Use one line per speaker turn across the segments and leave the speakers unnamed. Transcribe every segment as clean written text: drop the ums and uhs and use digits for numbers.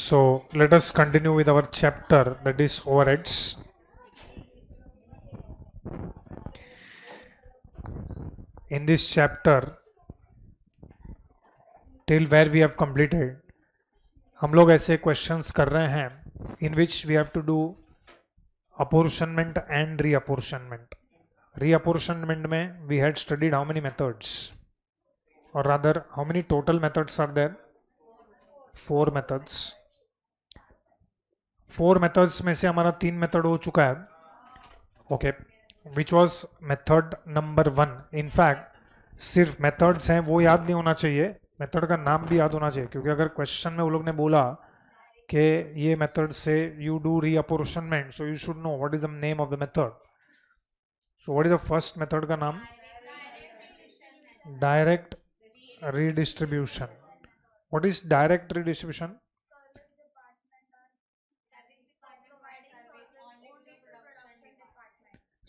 So let us continue with our chapter, that is overheads. In this chapter, till where we have completed, हम लोग ऐसे questions कर रहे हैं in which we have to do apportionment and reapportionment. Reapportionment में we had studied how many methods, or rather how many total methods are there? 4 methods. 4 methods में से हमारा 3 मेथड हो चुका है. Okay, which was method number 1. In fact सिर्फ methods हैं वो याद नहीं होना चाहिए, मेथड का नाम भी याद होना चाहिए, क्योंकि अगर क्वेश्चन में वो लोग ने बोला कि ये मेथड से you do reapportionment, so you should know what is the name of the method. So what is the first method का नाम? Direct redistribution. What is direct redistribution?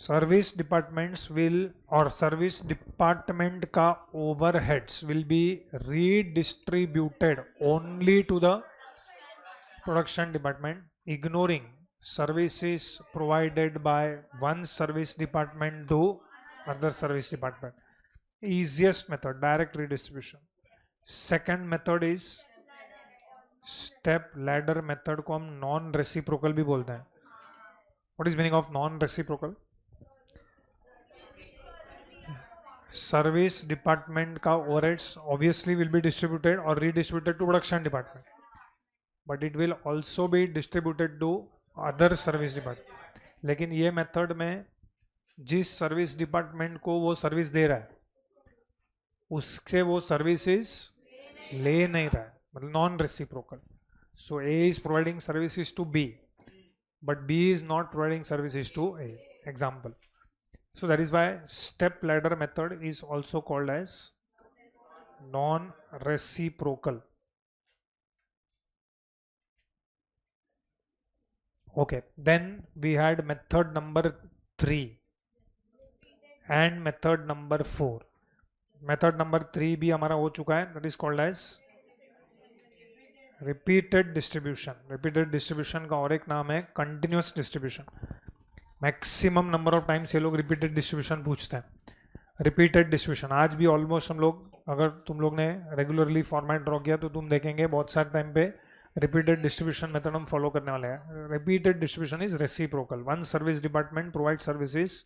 Service departments will, और सर्विस डिपार्टमेंट का overheads will be redistributed only to the production department, ignoring services provided by one service department to other service department. Easiest method, direct redistribution. Second method is step ladder method को हम non reciprocal भी बोलते हैं. What is meaning of non reciprocal? Service department का overheads obviously will be distributed और redistributed to production department, but it will also be distributed to other service department. लेकिन ये method में जिस सर्विस डिपार्टमेंट को वो सर्विस दे रहा है उससे वो सर्विसेज ले नहीं रहा है, मतलब non reciprocal. So A is providing services to B, but B is not providing services to A. Example. So that is why step ladder method is also called as non-reciprocal. Okay, then we had method number 3 and method number 4. Method number 3 भी हमारा हो चुका है, that is called as repeated distribution. Repeated distribution का और एक नाम है continuous distribution. Maximum number of times ये लोग रिपीटेड डिस्ट्रीब्यूशन पूछते हैं. रिपीटेड डिस्ट्रीब्यूशन आज भी ऑलमोस्ट हम लोग, अगर तुम लोग ने रेगुलरली फॉर्मेट ड्रॉ किया तो तुम देखेंगे बहुत सारे टाइम पे रिपीटेड डिस्ट्रीब्यूशन मेथड हम फॉलो करने वाले हैं. Repeated distribution is reciprocal. One service department provide services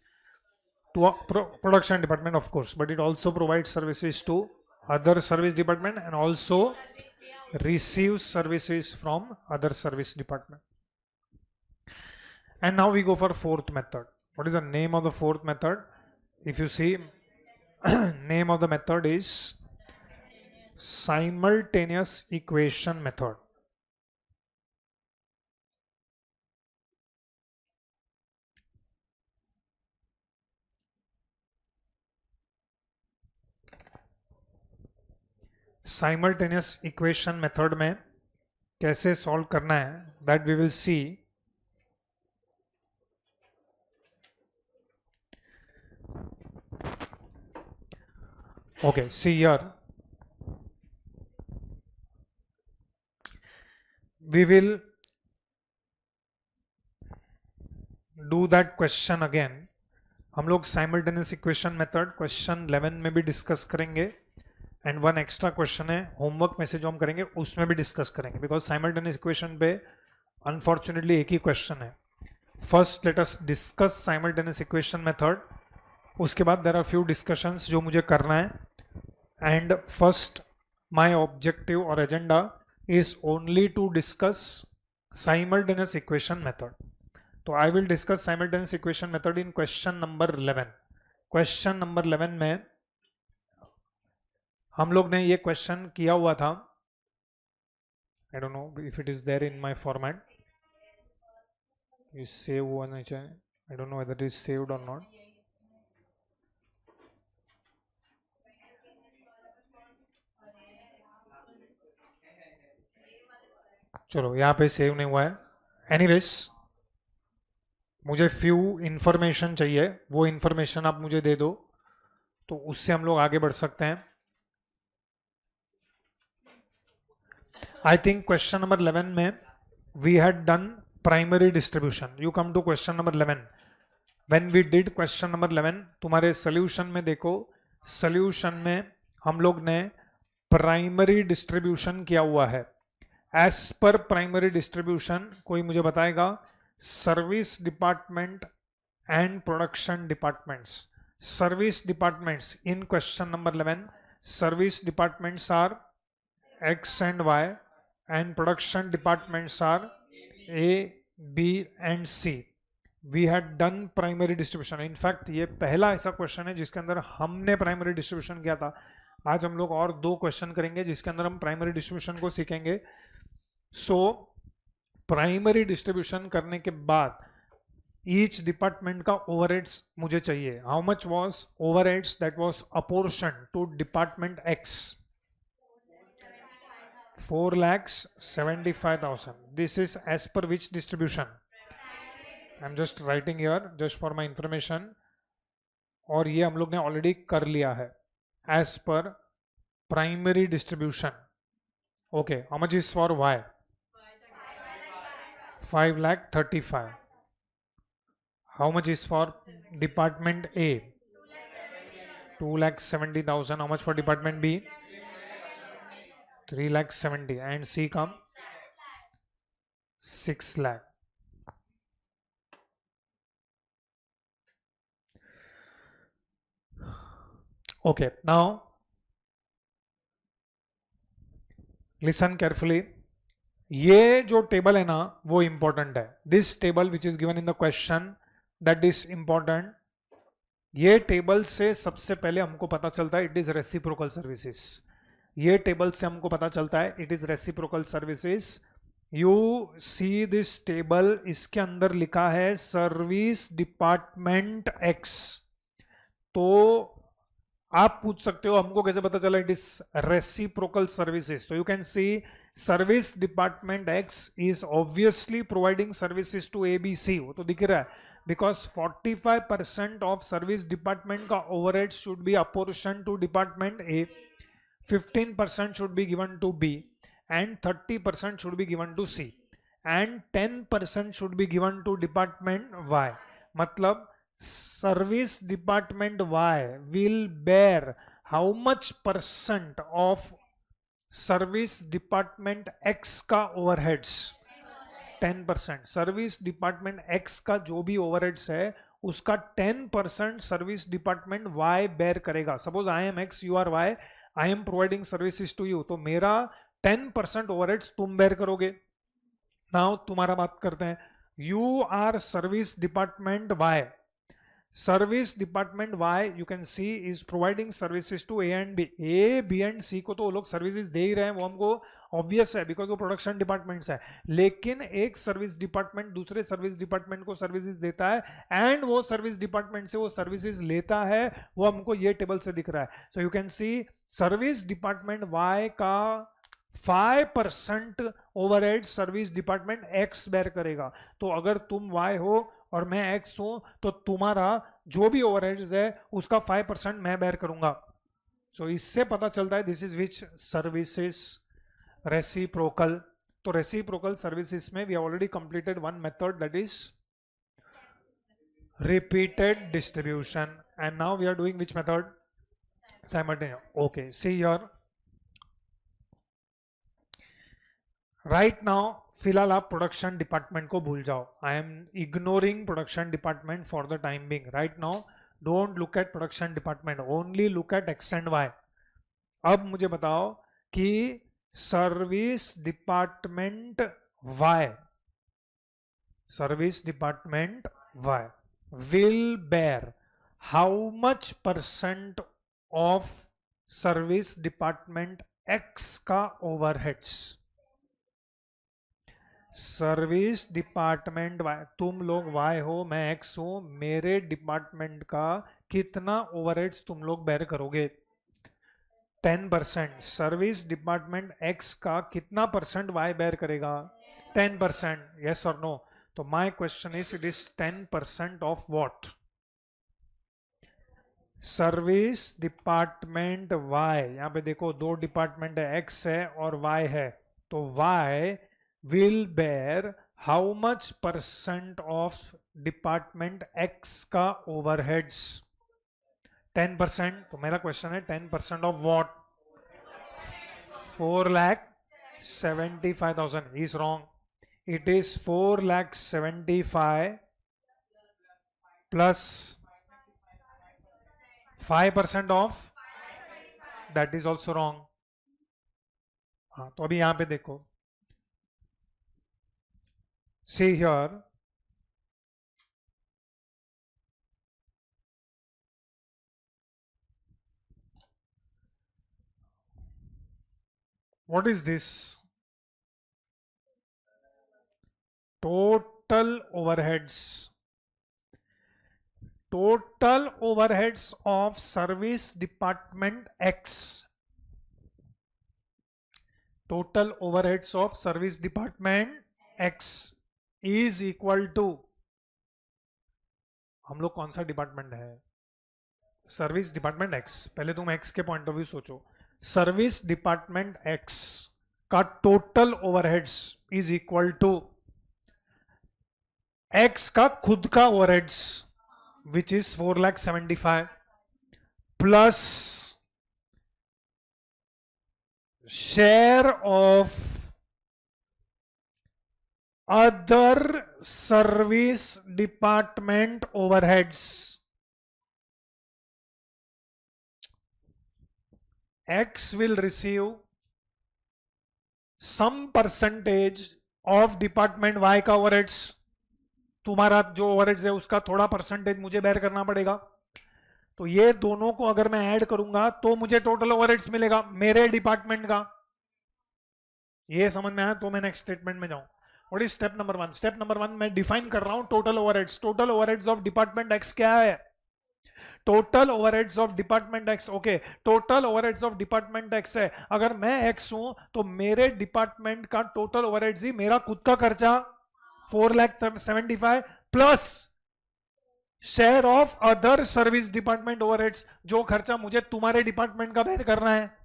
to production department of course, but it also provide services to other service department and also receive services from other service department. And now we go for fourth method. What is the name of the fourth method? If you see, name of the method is simultaneous equation method. Simultaneous equation method में कैसे solve करना है, that we will see. Okay, see here, we will do that question again. हम लोग simultaneous equation method question 11 में भी discuss करेंगे, and one extra question है होमवर्क में से जो हम करेंगे उसमें भी डिस्कस करेंगे, बिकॉज साइमल्टेनियस इक्वेशन पे अनफॉर्चुनेटली एक ही क्वेश्चन है. First let us discuss simultaneous equation method, उसके बाद देयर आर फ्यू डिस्कशंस जो मुझे करना है. एंड फर्स्ट माय ऑब्जेक्टिव और agenda is only to discuss simultaneous equation method. तो I will discuss simultaneous equation method in question number 11. Question number 11 में हम लोग ने ये क्वेश्चन किया हुआ था. I don't know if it is there in my format. ये सेव हुआ नहीं चाहिए. I don't know whether it is saved और नॉट. चलो यहाँ पे सेव नहीं हुआ है. एनीवेज मुझे फ्यू इंफॉर्मेशन चाहिए, वो इंफॉर्मेशन आप मुझे दे दो तो उससे हम लोग आगे बढ़ सकते हैं. I think question number 11 में we had done primary distribution. You come to question number 11. When we did question number 11, तुम्हारे solution में देखो, solution में हम लोग ने प्राइमरी डिस्ट्रीब्यूशन किया हुआ है. एज पर प्राइमरी डिस्ट्रीब्यूशन कोई मुझे बताएगा, service department and production departments. Service departments in question number 11, service departments are X and Y and production departments are A B and C. We had done primary distribution. In fact ये पहला ऐसा question है जिसके अंदर हमने primary distribution किया था. आज हम लोग और 2 क्वेश्चन करेंगे जिसके अंदर हम प्राइमरी डिस्ट्रीब्यूशन को सीखेंगे. सो प्राइमरी डिस्ट्रीब्यूशन करने के बाद ईच डिपार्टमेंट का ओवरहेड्स मुझे चाहिए. How much was overheads that was apportion to department X? 4,75,000. This is as per which distribution? I am just writing here just for my information. और ये हम लोग ने ऑलरेडी कर लिया है as per primary distribution. Okay, how much is for Y? 5,35,000. How much is for department A? 2,70,000. How much for department B? 3,70,000. And C come 6 lakh. Okay, now listen carefully. ये जो टेबल है ना वो important है. This table which is given in the question, that is important. ये table से सबसे पहले हमको पता चलता है इट इज रेसिप्रोकल सर्विसेज. ये टेबल से हमको पता चलता है it is reciprocal services. You see this table, इसके अंदर लिखा है सर्विस डिपार्टमेंट एक्स. तो आप पूछ सकते हो हमको कैसे पता चला इट इज रेसिप्रोकल सर्विसेज. तो you can see service department X is obviously providing services to A B C. वो तो दिख रहा है बिकॉज 45% ऑफ सर्विस डिपार्टमेंट का overhead should be apportion to department A, 15% should be given to B and 30% should be given to C and 10% should be given to department Y. मतलब service department Y will bear how much percent of service department X का overheads? 10%. Service department X का जो भी overheads है उसका 10% service department Y bear करेगा. Suppose I am X, you are Y, I am providing services to you. तो मेरा 10% overheads तुम bear करोगे. नाउ तुम्हारा बात करते हैं. You are service department Y. Service department Y you can see is providing services to A and B. A B and C को तो वो लोग सर्विसेज दे ही रहे हैं, वो हमको ऑब्वियस है बिकॉज वो प्रोडक्शन डिपार्टमेंट्स है. लेकिन एक सर्विस डिपार्टमेंट दूसरे सर्विस डिपार्टमेंट को सर्विसेज देता है एंड वो सर्विस डिपार्टमेंट से वो सर्विसेज लेता है. वो हमको ये टेबल से दिख रहा है. So you can see service department Y का 5% overhead service department X bear करेगा. तो अगर तुम वाई हो और मैं एक्स हूं तो तुम्हारा जो भी ओवरहेड्स है उसका 5% मैं बेयर करूंगा. सो इससे पता चलता है this is which services reciprocal. तो रेसिप्रोकल सर्विसेज में we already completed one method that is repeated distribution and now we are doing which method? Simultaneous. Okay, see here. Right now फिलहाल आप प्रोडक्शन डिपार्टमेंट को भूल जाओ. I am ignoring production department for the time being. Right now don't look at production department, only look at X and Y. अब मुझे बताओ कि service department Y, service department Y will bear how much % of service department X का ओवरहेड्स? Service department Y, तुम लोग Y हो मैं एक्स हूं, मेरे डिपार्टमेंट का कितना ओवरहेड्स तुम लोग बेयर करोगे? 10%. सर्विस डिपार्टमेंट एक्स का कितना % वाई बेयर करेगा? 10%. यस और नो? तो my question is it is 10% of what? Service department Y. यहां पे देखो दो डिपार्टमेंट है, एक्स है और वाई है. तो y will bear how much % of department x का ओवरहेड्स? 10%. तो मेरा क्वेश्चन है 10% of what? 4,75,000 is wrong. It is 4,75,000 plus 5% of, that is also wrong. हाँ, तो अभी यहां पे देखो, see here, what is this? Total overheads. Total overheads of service department X. Total overheads of service department X is equal to, हम लोग कौन सा डिपार्टमेंट है? Service department X. पहले तुम एक्स के पॉइंट ऑफ व्यू सोचो. सर्विस डिपार्टमेंट एक्स का total overheads is equal to X का खुद का overheads which is 4,75,000 plus share of other service department overheads. X will receive some percentage of department Y का overheads. तुम्हारा जो overheads है उसका थोड़ा परसेंटेज मुझे बेयर करना पड़ेगा. तो ये दोनों को अगर मैं ऐड करूंगा तो मुझे टोटल ओवरहेड्स मिलेगा मेरे डिपार्टमेंट का. ये समझ में आया? तो मैं नेक्स्ट स्टेटमेंट में जाऊं. What is step number 1? Step number 1 मैं डिफाइन कर रहा हूं total overheads. Total overheads of department X क्या है? Total overheads of department x. Okay, total overheads of department x है. अगर मैं एक्स हूं तो मेरे डिपार्टमेंट का टोटल ओवरहेड्स ही मेरा खुद का खर्चा 4,75,000 plus share of other service department overheads, जो खर्चा मुझे तुम्हारे डिपार्टमेंट का बेयर करना है.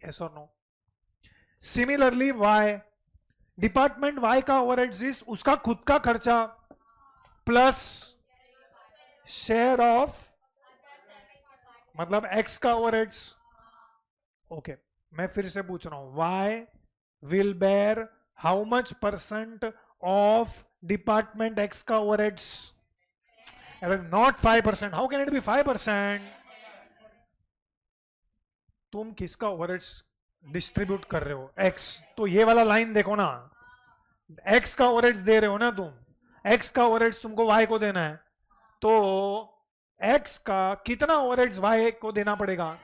यस और no? Similarly Y, department Y का ओवरहेड्स इज उसका खुद का खर्चा प्लस शेयर ऑफ, मतलब एक्स का ओवरहेड्स. ओके, मैं फिर से पूछ रहा हूं, Y will bear how much % of department X का overheads? Not 5%. How can it be 5%? तुम किसका ओवरहेड्स डिस्ट्रीब्यूट कर रहे हो? एक्स. तो ये वाला लाइन देखो ना, एक्स का ओवरहेड्स दे रहे हो ना तुम. एक्स का ओवरहेड्स तुमको वाई को देना है, तो x का कितना ओवरहेड्स y को देना पड़ेगा?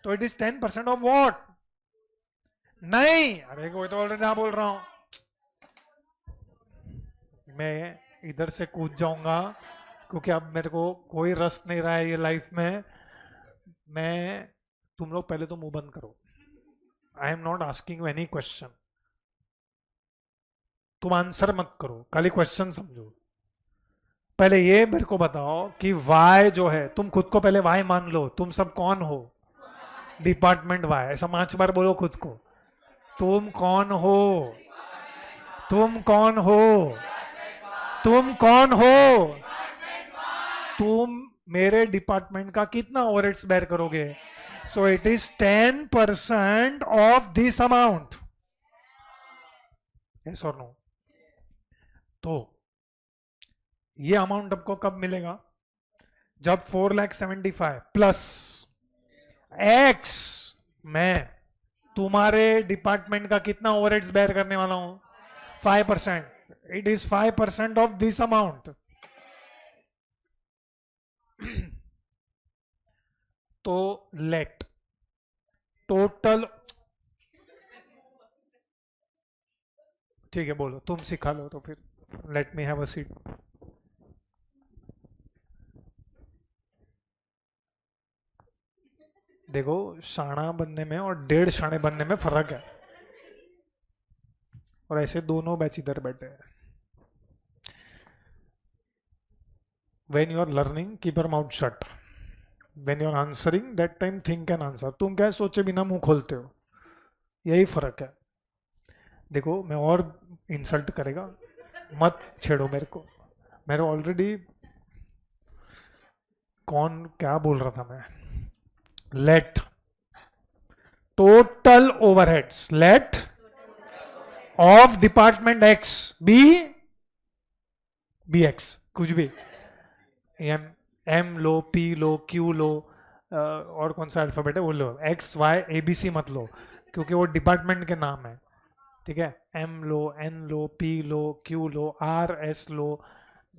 तो इट इज 10% ऑफ व्हाट? नहीं, अरे कोई तो ऑलरेडी ना बोल रहा हूं. मैं इधर से कूद जाऊंगा क्योंकि अब मेरे को कोई रस नहीं रहा है ये लाइफ में. मैं, तुम लोग पहले तो मुंह बंद करो. आई am not asking you any question. तुम आंसर मत करो, खाली क्वेश्चन समझो. पहले ये मेरे को बताओ कि y जो है, तुम खुद को पहले y मान लो. तुम सब कौन हो? Department Y. ऐसा 5 बार बोलो खुद को. तुम कौन हो? तुम कौन हो? तुम कौन हो? तुम मेरे डिपार्टमेंट का कितना ओवरहेड्स बेयर करोगे? So it is 10% of this amount. Yes और नो? तो ये अमाउंट आपको कब मिलेगा? जब 4,75,000 प्लस एक्स, मैं तुम्हारे डिपार्टमेंट का कितना ओवरहेड्स बेयर करने वाला हूं? 5%. It is 5% of this amount. तो लेट टोटल, ठीक है बोलो, तुम सिखा लो तो फिर. Let me have a seat. देखो, शाना बनने में और 1.5 शाने बनने में फर्क है. और ऐसे दोनों बैच इधर बैठे हैं. When you are learning, keep your mouth shut. When you are answering, that time think and answer. तुम क्या सोचे बिना मुंह खोलते हो? यही फर्क है। देखो मैं और इंसल्ट करेगा मत छेड़ो मेरे को, मेरे ऑलरेडी कौन क्या बोल रहा था मैं, let total overheads, let of department X B X, कुछ भी, एम एम लो, पी लो, क्यू लो, और कौन सा अल्फाबेट है वो लो, X Y A B C मत लो क्योंकि वो डिपार्टमेंट के नाम है, ठीक है। एम लो, एन लो, पी लो, क्यू लो, आर एस लो,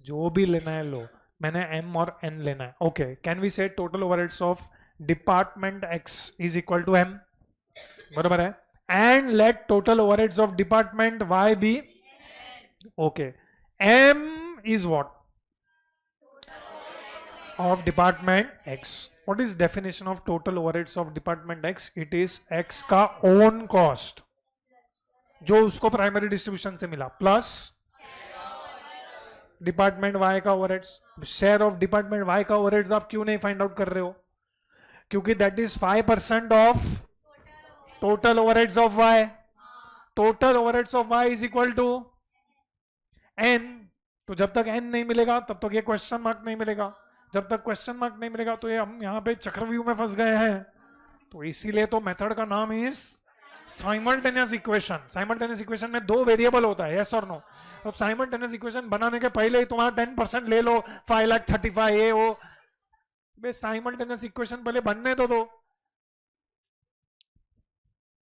जो भी लेना है लो, मैंने एम और एन लेना है। Okay, can we say total overheads of department X is equal to M, बराबर है, and let total overheads of department Y B, okay, M is what, of department X. What is definition of total overheads of department X? It is X का own cost जो उसको primary distribution से मिला plus department Y का overheads. Share of department Y का overheads आप क्यों नहीं फाइंड आउट कर रहे हो? क्योंकि that is 5% of total overheads of Y। Total overheads of Y is equal to N। तो जब तक N नहीं मिलेगा तब तक ये क्वेश्चन मार्क नहीं मिलेगा, जब तक क्वेश्चन मार्क नहीं मिलेगा तो ये हम यहाँ पे चक्रव्यूह में फंस गए हैं। तो इसीलिए तो मेथड का नाम is simultaneous equation. Simultaneous equation में दो वेरिएबल होता है, यस और नो। तो साइमल्टेनियस इक्वेशन बनाने के पहले ही तुम्हारा 10% ले लो, 5,35,000 ये वो, साइमल्टेनियस इक्वेशन पहले बनने तो दो।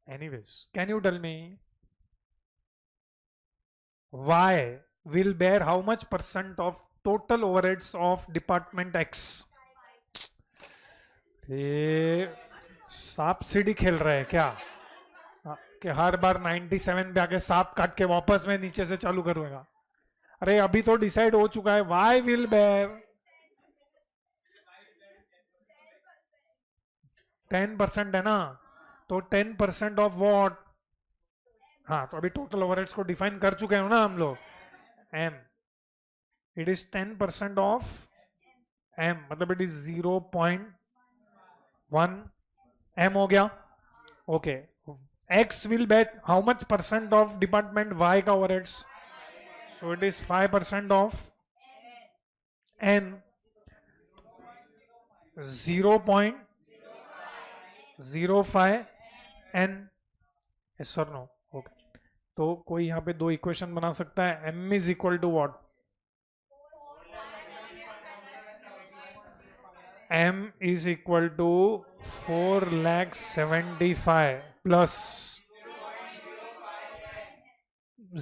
Anyways, can you tell me Y will bear how much % of total overheads of department X? ये सांप सीढ़ी खेल रहे हैं क्या कि हर बार 97 पे आके सांप काट के वापस मैं नीचे से चालू करूंगा? अरे अभी तो डिसाइड हो चुका है, वाई विल बेयर 10% है ना, तो 10% ऑफ वॉट, हाँ तो अभी टोटल ओवरहेड्स को डिफाइन कर चुके हैं ना हम लोग, M, it is 10% of M, मतलब it is 0.1 M हो गया। Okay, X will bear how much % of department Y का overheads? So it is 5% of N, 0.05 N, yes or no? Okay, तो कोई यहाँ पे दो इक्वेशन बना सकता है, M is equal to what? M is equal to 4,75,000 plus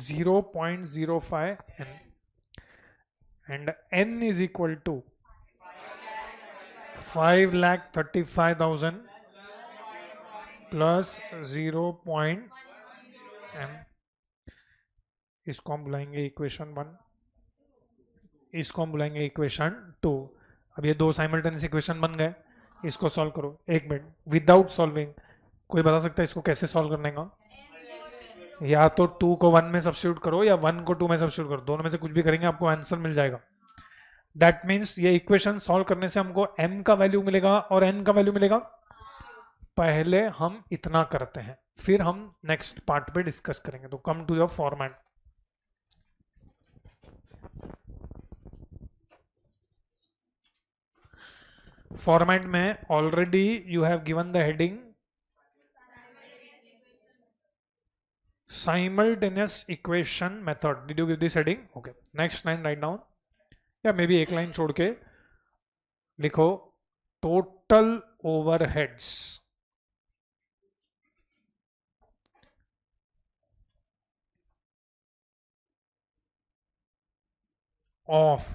0.05 N, and N is equal to 5,35,000 plus 0.M। इसको हम बुलाएंगे इक्वेशन 1, इसको हम बुलाएंगे इक्वेशन 2। अब ये दो साइमल्टेनियस इक्वेशन बन गए, इसको सॉल्व करो। एक मिनट, विदाउट सॉल्विंग कोई बता सकता है इसको कैसे सॉल्व करने का? या तो 2 को 1 में सब्स्टिट्यूट करो या 1 को 2 में सब्स्टिट्यूट करो, दोनों में से कुछ भी करेंगे आपको आंसर मिल जाएगा। दैट मीन्स ये इक्वेशन सॉल्व करने से हमको m का वैल्यू मिलेगा और n का वैल्यू मिलेगा। पहले हम इतना करते हैं, फिर हम नेक्स्ट पार्ट पे डिस्कस करेंगे। तो come to your format. Format में already you have given the heading simultaneous equation method. Did you give this heading? Okay, next line write down, या मे बी एक लाइन छोड़ के लिखो total overheads of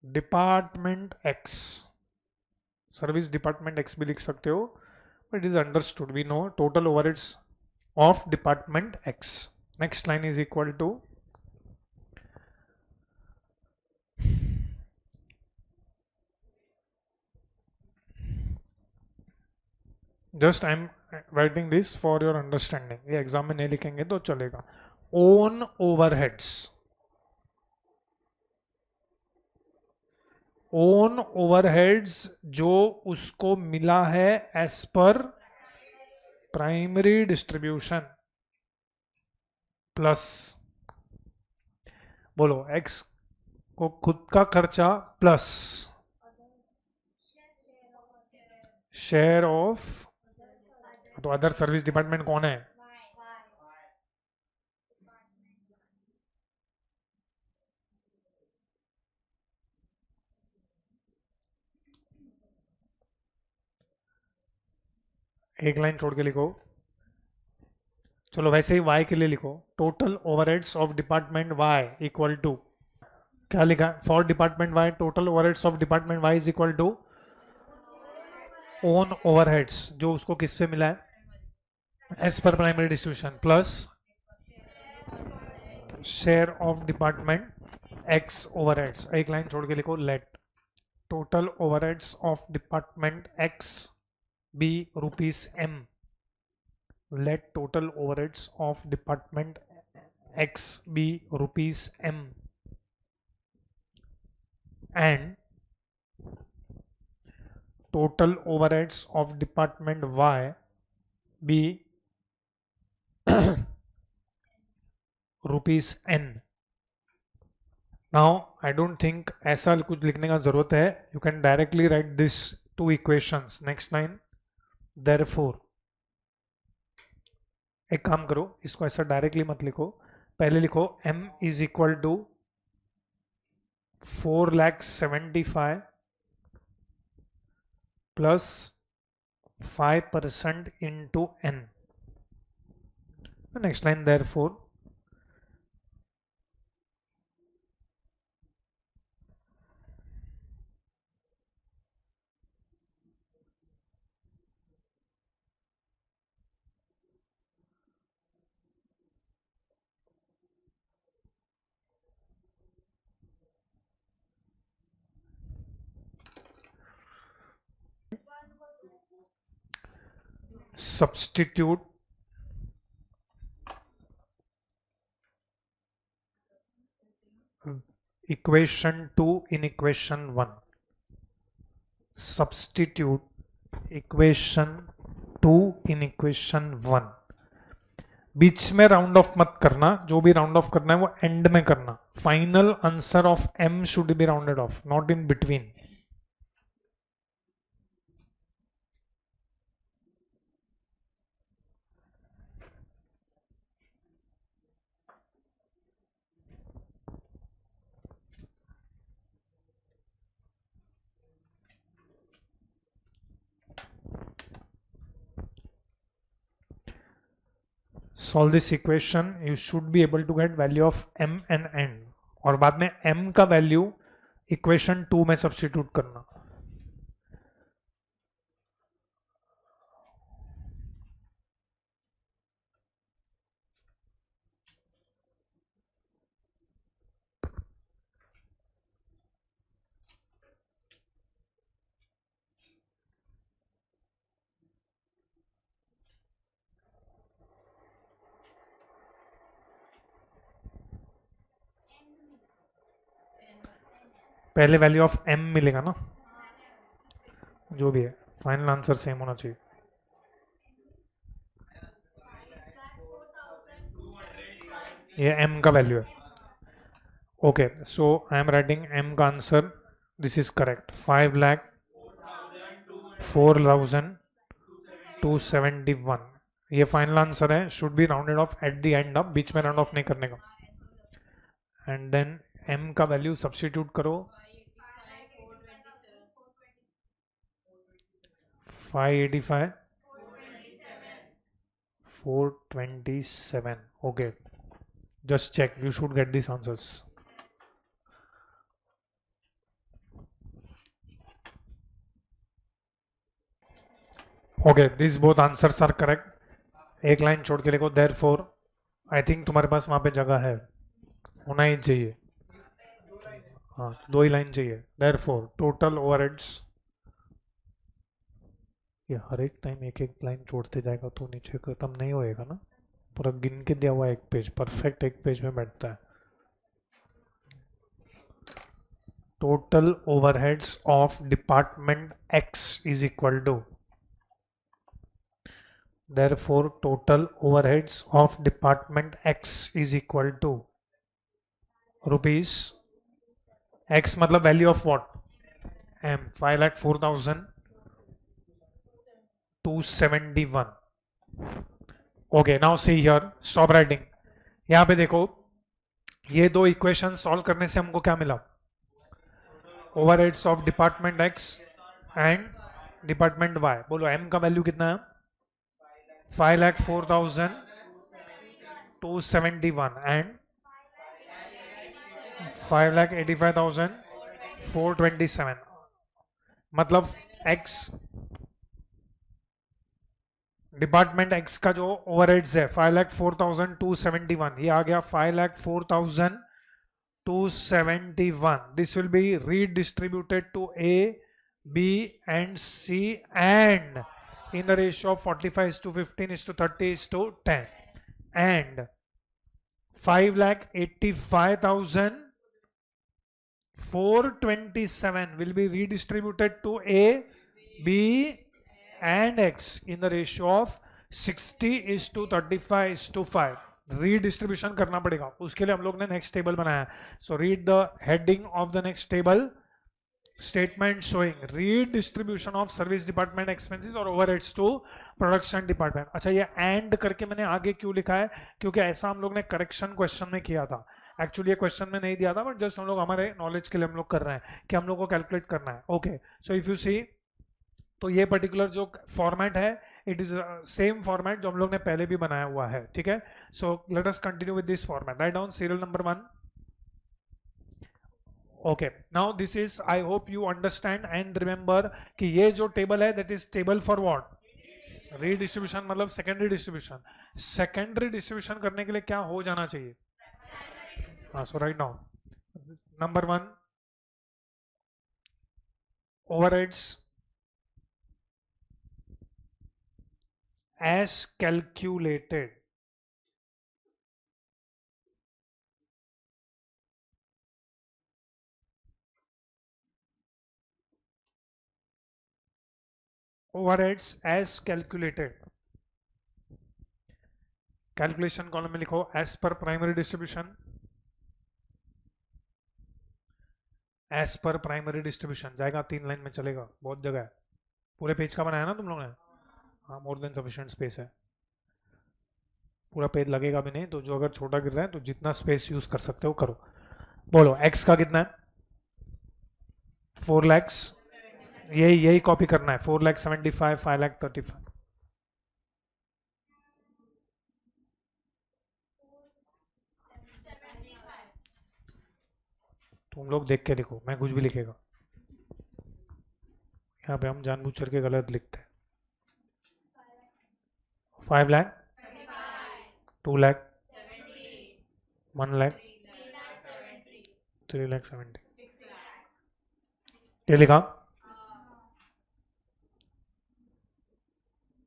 department X। Service department X भी लिख सकते हो, but it is understood, we know total overheads of department X। next line is equal to just I'm writing this for your understanding, ये exam में नहीं लिखेंगे तो चलेगा। own overheads, ओन ओवरहेड्स जो उसको मिला है एज पर प्राइमरी डिस्ट्रीब्यूशन प्लस, बोलो, एक्स को खुद का खर्चा प्लस शेयर ऑफ, तो अदर सर्विस डिपार्टमेंट कौन है? एक लाइन छोड़ के लिखो, चलो वैसे ही y के लिए लिखो, total overheads of department y equal to, क्या लिखा? For department y total overheads of department y is equal to own overheads, जो उसको किससे मिला है? एज पर primary distribution plus share of department x overheads. एक लाइन छोड़ के लिखो, let total overheads of department x be rupees m, let total overheads of department X be rupees M, and total overheads of department Y be rupees N. Now I don't think ऐसा कुछ लिखने का जरूरत है, you can directly write this two equations. Next line, therefore, एक काम करो, इसको ऐसा डायरेक्टली मत लिखो, पहले लिखो m is equal to 4,75,000 plus 5% into n. Next line, therefore substitute equation 2 in equation 1, substitute equation 2 in equation 1. बीच में राउंड ऑफ मत करना, जो भी राउंड ऑफ करना है वो एंड में करना. Final answer of m should be rounded off, not in between. Solve this equation, you should be able to get value of m and n, और बाद में m का वैल्यू इक्वेशन 2 में सब्स्टिट्यूट करना. पहले वैल्यू ऑफ m मिलेगा ना, जो भी है, फाइनल आंसर सेम होना चाहिए. ये m का वैल्यू है. Okay, so I am writing m का आंसर, दिस इज करेक्ट, 5,04,271. ये फाइनल आंसर है, should be rounded off at the end. अब बीच में राउंड ऑफ नहीं करने का. एंड देन m का वैल्यू सब्स्टिट्यूट करो, 585, 427. Okay, just check, you should get these answers. Okay, these both answers are correct. एक लाइन छोड़ के लिखो, therefore, I think तुम्हारे पास वहां पे जगह है, होना ही चाहिए. हाँ, 2 ही लाइन चाहिए. therefore total overheads, ये हर एक टाइम एक एक लाइन छोड़ते जाएगा तो नीचे खत्म नहीं होएगा ना, पूरा गिन के दिया हुआ एक पेज, परफेक्ट एक पेज में बैठता है. Total overheads of department X is equal to, therefore total overheads of department X is equal to rupees X मतलब value of what? M 5,04,271. Okay, now see here, stop writing. यहाँ पे देखो, ये दो इक्वेशन सॉल्व करने से हमको क्या मिला? Overheads of department X and department Y. बोलो M का वैल्यू कितना है? 5,04,271 एंड 5,85,427. मतलब X डिपार्टमेंट X का जो ओवरहेड्स है 5,04,271, ये आ गया 5,04,271. This will be redistributed to A, B and C and in the ratio of 45:15:30:10, and 5,85,427 will be redistributed to A, B and X in the ratio of 60:35:5. Redistribution करना पड़ेगा, उसके लिए हम लोग ने नेक्स्ट टेबल बनाया. So read the heading of the next table. Statement showing redistribution of service department expenses और overheads to production department. अच्छा, ये एंड करके मैंने आगे क्यों लिखा है? क्योंकि ऐसा हम लोग ने करेक्शन क्वेश्चन में किया था. एक्चुअली ये क्वेश्चन में नहीं दिया था, बट जस्ट हम लोग हमारे नॉलेज के लिए हम लोग कर रहे हैं कि हम लोग को कैलकुलेट करना है. ओके, सो इफ यू सी, तो ये पर्टिकुलर जो फॉर्मेट है, इट इज सेम फॉर्मेट जो हम लोग ने पहले भी बनाया हुआ है. ठीक है, so let us continue with this format. Write down serial number 1. Okay, now this is, I hope you understand and remember कि ये जो टेबल है that is table for what? Redistribution, मतलब सेकेंडरी डिस्ट्रीब्यूशन. सेकेंडरी डिस्ट्रीब्यूशन करने के लिए क्या हो जाना चाहिए? हाँ, so right now number 1, overheads as calculated. Overheads as calculated. Calculation column में लिखो as per primary distribution. as per primary distribution जाएगा, 3 लाइन में चलेगा, बहुत जगह है. पूरे पेज का बनाया ना तुम लोगों ने? हाँ, मोर देन सफिशिएंट स्पेस है. पूरा पेज लगेगा भी नहीं, तो जो अगर छोटा गिर रहा है तो जितना स्पेस यूज कर सकते हो करो. बोलो x का कितना है? 4 lakhs. यही कॉपी करना है. 4,75,000, 5,35,000. तुम लोग देख के लिखो, मैं कुछ भी लिखेगा. यहाँ पे हम जानबूझ करके गलत लिखते हैं. 5 lakh, 2 lakh, 1 lakh, 3,70,000. ये लिखा.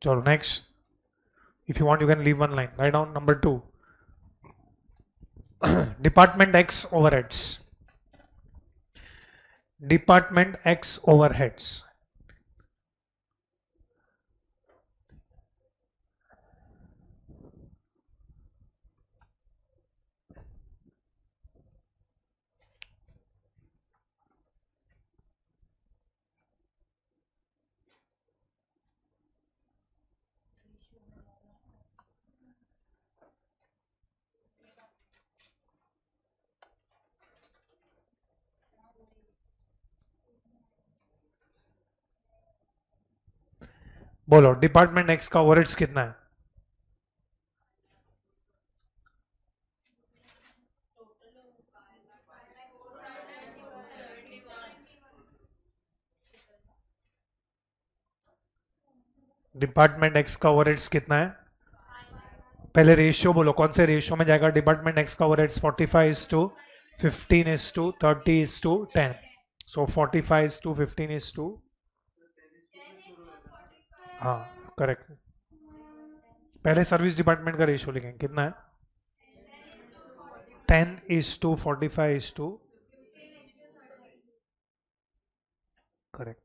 चलो next. If you want you can leave 1 line. Write down number 2, department X overheads. Department X overheads. बोलो डिपार्टमेंट X का ओवरहेड्स कितना है? डिपार्टमेंट X का ओवरहेड्स कितना है? पहले रेशियो बोलो, कौन से रेशियो में जाएगा डिपार्टमेंट X का ओवरहेड्स? 45:15:30:10. सो 45:15 हाँ करेक्ट. पहले सर्विस डिपार्टमेंट का रेशियो लिखेंगे, कितना है? 10:45 करेक्ट.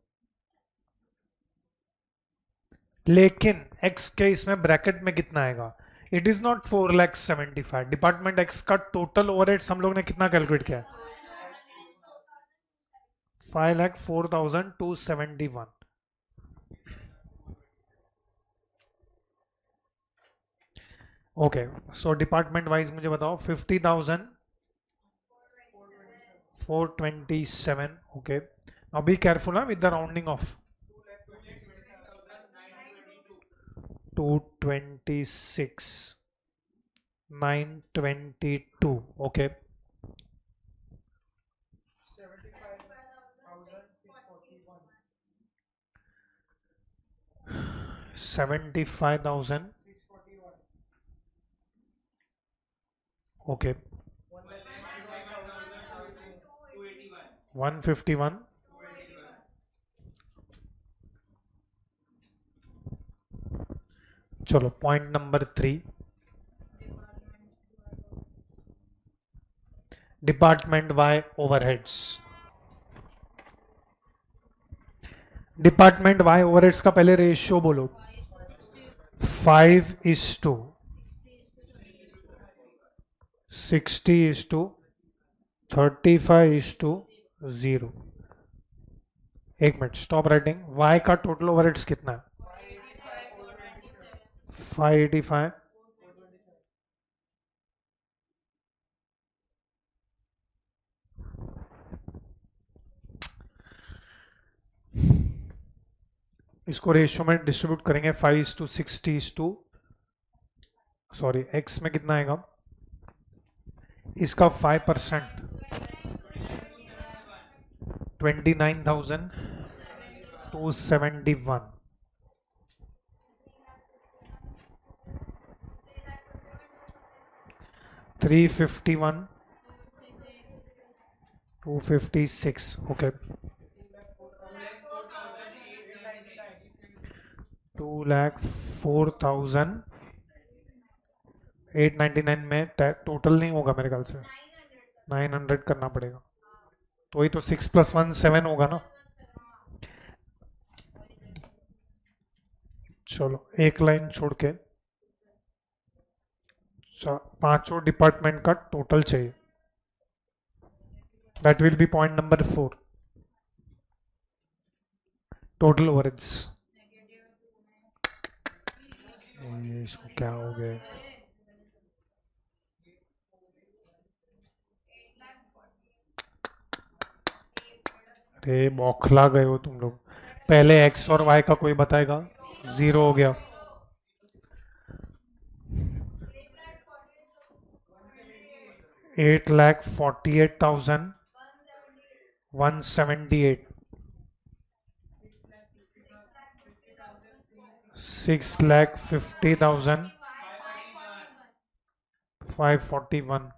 लेकिन एक्स के इसमें ब्रैकेट में कितना आएगा, it is not 4,75,000। Department X का टोटल ओवरहेड्स हम लोग ने कितना कैलकुलेट किया है, 5,04,271। ओके, सो डिपार्टमेंट वाइज मुझे बताओ, 50,427। Okay, now be careful with the rounding off 226,922। Okay, 75,000। Okay, 151। चलो point number 3, department Y overheads. Department Y overheads का पहले रेशियो बोलो, 5:60:35:0। एक मिनट, स्टॉप राइटिंग। वाई का टोटल ओवरहेड्स कितना है, 585। इसको रेशियो में डिस्ट्रीब्यूट करेंगे, 5:60 सॉरी एक्स में कितना आएगा, इसका 5%, 29,271। 351, 256। ओके, 2,04,899 में टोटल नहीं होगा मेरे ख्याल से, 900 करना पड़ेगा, तो वही तो 6 + 1 7 होगा ना। चलो एक लाइन छोड़ के पांचों डिपार्टमेंट का टोटल चाहिए, that will be point number 4, total overheads. इसको क्या हो गया, अरे बौखला गए हो तुम लोग। पहले एक्स और वाई का कोई बताएगा, 0 हो गया। $8,48,178, 6,50,541,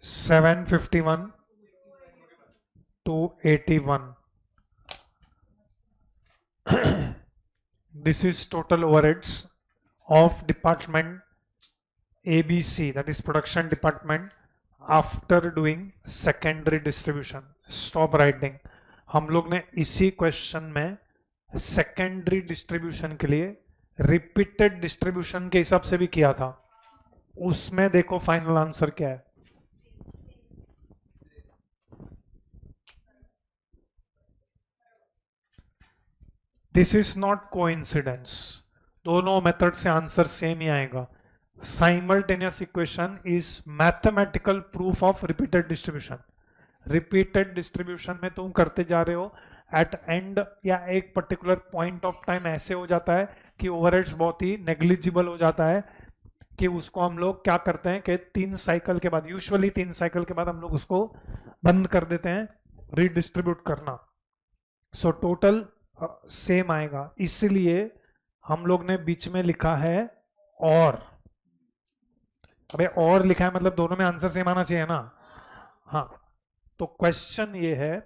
751,281. This is total overheads of department ABC, that is production department, after doing secondary distribution. Stop writing. हम लोग ने इसी क्वेश्चन में सेकेंडरी डिस्ट्रीब्यूशन के लिए रिपीटेड डिस्ट्रीब्यूशन के हिसाब से भी किया था, उसमें देखो फाइनल आंसर क्या है। दिस इज नॉट कोइंसिडेंस, दोनों मेथड से आंसर सेम ही आएगा। Simultaneous equation is mathematical proof of repeated distribution. Repeated distribution में तुम करते जा रहे हो, एट एंड या एक पर्टिकुलर पॉइंट ऑफ टाइम ऐसे हो जाता है कि ओवरहेड्स बहुत ही नेग्लिजिबल हो जाता है, कि उसको हम लोग क्या करते हैं कि 3 साइकिल के बाद, यूजुअली 3 साइकिल के बाद हम लोग उसको बंद कर देते हैं रीडिस्ट्रीब्यूट करना। सो टोटल सेम आएगा, इसलिए हम लोग ने बीच में लिखा है और। अबे और लिखा है मतलब दोनों में आंसर सेम आना चाहिए ना। हाँ, तो क्वेश्चन ये है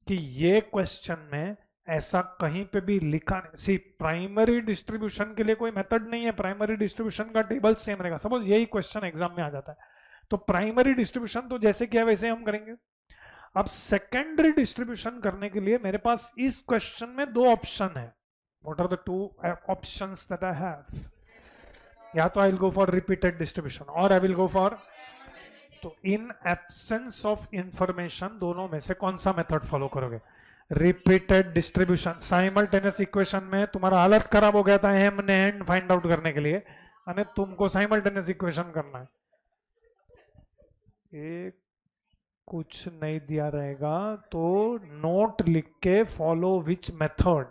कि ये क्वेश्चन में ऐसा कहीं पे भी लिखा नहीं। सी प्राइमरी डिस्ट्रीब्यूशन के लिए कोई मेथड नहीं है, प्राइमरी डिस्ट्रीब्यूशन का टेबल सेम रहेगा। सपोज यही क्वेश्चन एग्जाम में आ जाता है, तो प्राइमरी डिस्ट्रीब्यूशन तो जैसे किया वैसे हम करेंगे। अब सेकेंडरी डिस्ट्रीब्यूशन करने के लिए मेरे पास इस क्वेश्चन में दो ऑप्शन है. What are the two options that I have? या तो I will go for repeated distribution और आई विल गो फॉर, तो इन एब्सेंस ऑफ इंफॉर्मेशन दोनों में से कौन सा मेथड फॉलो करोगे? Repeated distribution. साइमल्टेनियस इक्वेशन में तुम्हारा हालत खराब हो गया था एम ने एंड फाइंड आउट करने के लिए, और तुमको साइमल्टेनियस इक्वेशन करना है. एक कुछ नहीं दिया रहेगा तो नोट लिख के follow which method.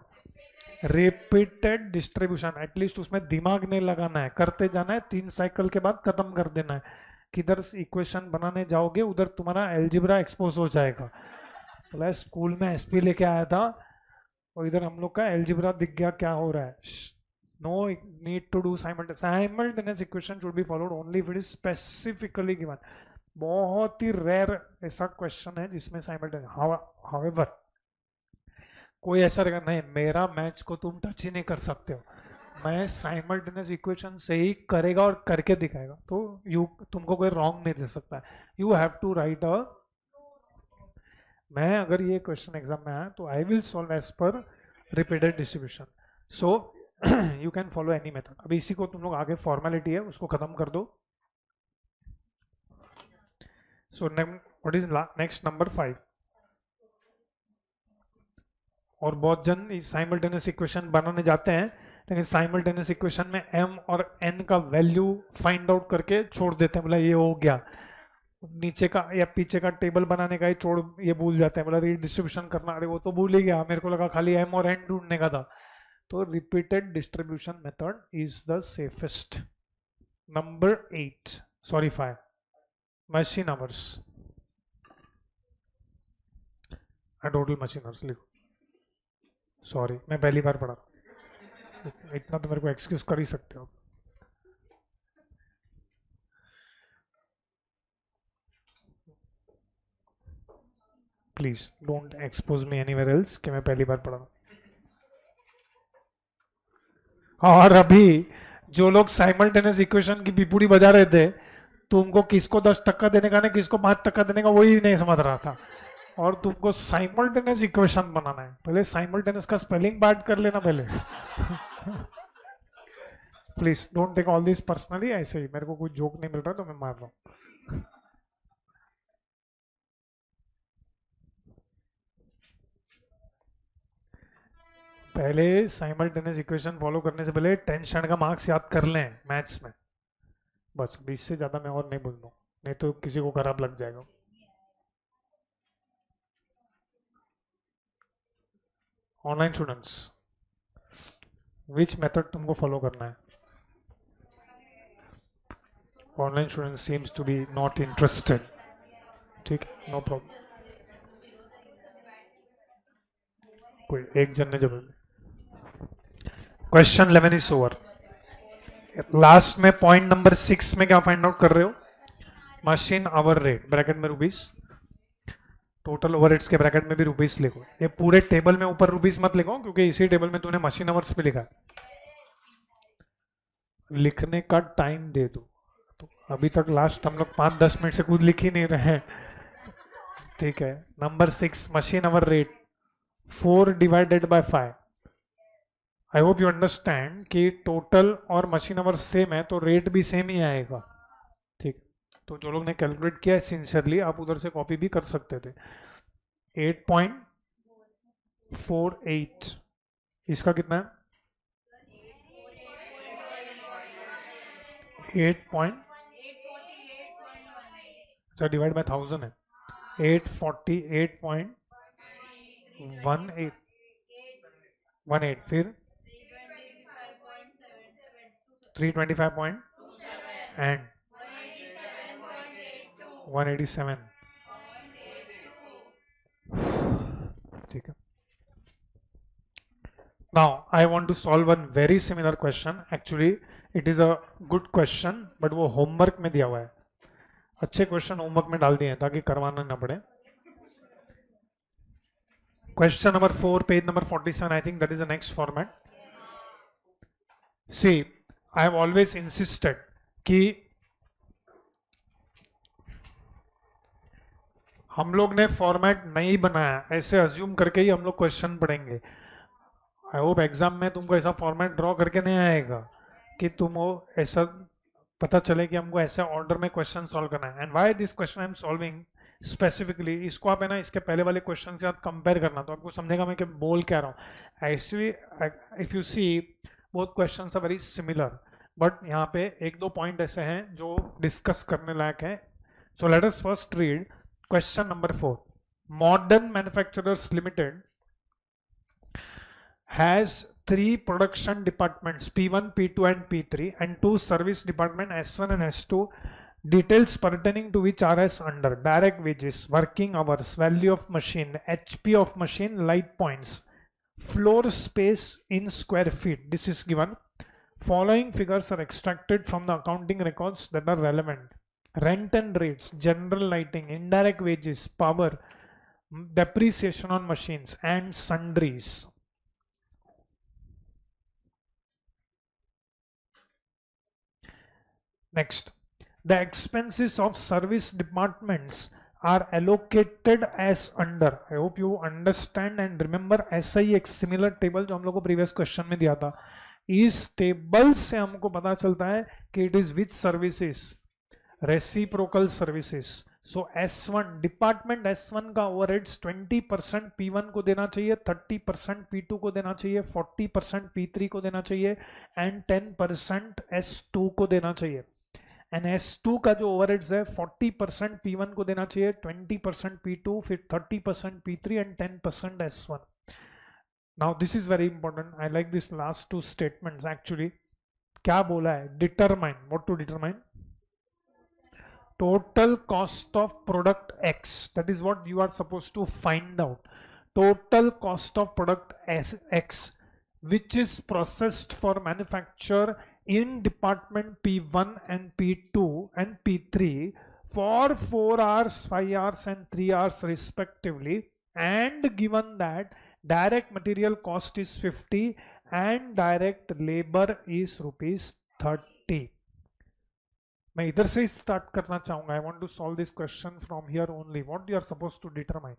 Repeated distribution, at least उसमें दिमाग नहीं लगाना है, करते जाना है, 3 साइकिल के बाद खत्म कर देना है. किधर इक्वेशन बनाने जाओगे उधर तुम्हारा एल्जिब्रा एक्सपोज हो जाएगा. बोला स्कूल में एसपी लेके आया था और इधर हम लोग का एल्जिब्रा दिख गया क्या हो रहा है. No need to do simultaneous equation should be followed only if it is specifically given. बहुत ही रेयर ऐसा क्वेश्चन है जिसमें साइमल्टेनियस. हाउएवर कोई ऐसा रहेगा नहीं मेरा मैच को तुम टच ही नहीं कर सकते हो, मैं साइमल्टेनियस इक्वेशन से ही करेगा और करके दिखाएगा, तो यू तुमको कोई रॉन्ग नहीं दे सकता है. You have to write a, मैं अगर ये क्वेश्चन एग्जाम में आया तो आई विल सॉल्व एज पर repeated distribution. So you can follow any method. अभी इसी को तुम लोग आगे फॉर्मेलिटी है उसको खत्म कर दो. सो व्हाट इज नेक्स्ट नंबर 5. और बहुत जन साइमल्टेनियस इक्वेशन बनाने जाते हैं लेकिन साइमल्टेनियस इक्वेशन में m और n का वैल्यू फाइंड आउट करके छोड़ देते हैं. बोला ये हो गया, नीचे का या पीछे का टेबल बनाने का ही छोड़ ये भूल जाते हैं. बोला रीडिस्ट्रीब्यूशन करना, अरे वो तो भूल ही गया, मेरे को लगा खाली m और n ढूंढने का था. तो repeated distribution method is the safest. Number 8 sorry 5 machine hours. Total machine hours लिखो. सॉरी मैं पहली बार पढ़ा, इतना तो मेरे को एक्सक्यूज कर ही सकते हो. Please don't expose me anywhere else कि मैं पहली बार पढ़ा. और अभी जो लोग साइमल्टेनियस इक्वेशन की पिपुड़ी बजा रहे थे तुमको किसको 10% देने का नहीं किसको 5% देने का वही नहीं समझ रहा था, और तुमको साइमल्टेनियस इक्वेशन बनाना है. पहले साइमल्टेनियस का स्पेलिंग बात कर लेना पहले. Please don't take all this personally. ऐसे ही मेरे को कोई जोक नहीं मिल रहा तो मैं मार रहा हूँ. पहले साइमल्टेनियस इक्वेशन फॉलो करने से पहले टेंशन का मार्क्स याद कर लें मैथ्स में. बस 20 से ज्यादा मैं और नहीं बोल दूँ, नहीं तो किसी को खराब लग जाएगा. ऑनलाइन स्टूडेंट्स विच मेथड तुमको फॉलो करना है? Online students seems to be not interested. ठीक है नो प्रॉब्लम. कोई एक जन ने जब क्वेश्चन 11 इज ओवर. लास्ट में पॉइंट नंबर 6 में क्या फाइंड आउट कर रहे हो? मशीन आवर रेट ब्रैकेट में रुपीस, टोटल ओवरहेड्स के ब्रैकेट में भी रुपीस लिखो. ये पूरे टेबल में ऊपर रुपीस मत लिखो क्योंकि इसी टेबल में तूने मशीन आवर्स पे लिखा. लिखने का टाइम दे दो. तो अभी तक लास्ट हम लोग 5-10 मिनट से कुछ लिख ही नहीं रहे हैं. ठीक है. Number 6 machine hour rate 4 divided by 5. I hope you understand कि टोटल और मशीन आवर सेम है तो रेट भी सेम ही आएगा. ठीक. तो जो लोग ने कैलकुलेट किया है सिंसियरली आप उधर से कॉपी भी कर सकते थे. 8.48 इसका कितना है? 8 पॉइंट अच्छा डिवाइड बाय 1000 है. 848.18 फिर 325 एंड 187. ठीक है. Now I want to solve one very similar question. Actually it is a good question but वो होमवर्क में दिया हुआ है. अच्छे क्वेश्चन होमवर्क में डाल दिए हैं ताकि करवाना ना पड़े. Question number 4 page number 47. I think that is the next format. See I have always insisted कि हम लोग ने फॉर्मेट नहीं बनाया, ऐसे अज्यूम करके ही हम लोग क्वेश्चन पढ़ेंगे। आई होप एग्जाम में तुमको ऐसा फॉर्मेट ड्रॉ करके नहीं आएगा कि तुम वो ऐसा पता चले कि हमको ऐसे ऑर्डर में क्वेश्चन सॉल्व करना है। And why this question I am solving specifically, इसको आप है ना इसके पहले वाले क्वेश्चन के साथ कंपेयर करना तो आपको समझेगा मैं क्या बोल क्या रहा हूँ। Actually if you see both question are very similar, but यहाँ पे एक दो पॉइंट ऐसे हैं जो डिस्कस करने लायक है। So let us first read question number 4। Modern manufacturers limited has 3 production departments P1, P2 and P3 and 2 service department S1 and S2, details pertaining to which are as under: direct wages, working hours, value of machine, HP of machine, light points, floor space in square feet. This is given. Following figures are extracted from the accounting records that are relevant: rent and rates, general lighting, indirect wages, power, depreciation on machines and sundries. Next, the expenses of service departments are allocated as under. I hope you understand and remember ऐसा ही एक similar table जो हम लोग को previous question में दिया था, इस टेबल से हमको पता चलता है कि it is which services, reciprocal services. So S1 department S1 का ओवरहेड्स 20% P1 को देना चाहिए, 30% P2 को देना चाहिए, 40% P3 को देना चाहिए एंड 10% S2 को देना चाहिए। एंड S2 का जो ओवरहेड्स है 40% P1 को देना चाहिए, 20% P2, फिर 30% P3 and 10% S1। Now this is very important, I like this last two statements. Actually क्या बोला है, determine, what to determine, total cost of product X, that is what you are supposed to find out. Total cost of product X which is processed for manufacture in department P1 and P2 and P3 for 4 hours, 5 hours and 3 hours respectively, and given that direct material cost is 50 and direct labor is rupees 30. मैं इधर से start करना चाहूंगा। I want to solve this question from here only. What you are suppose to determine,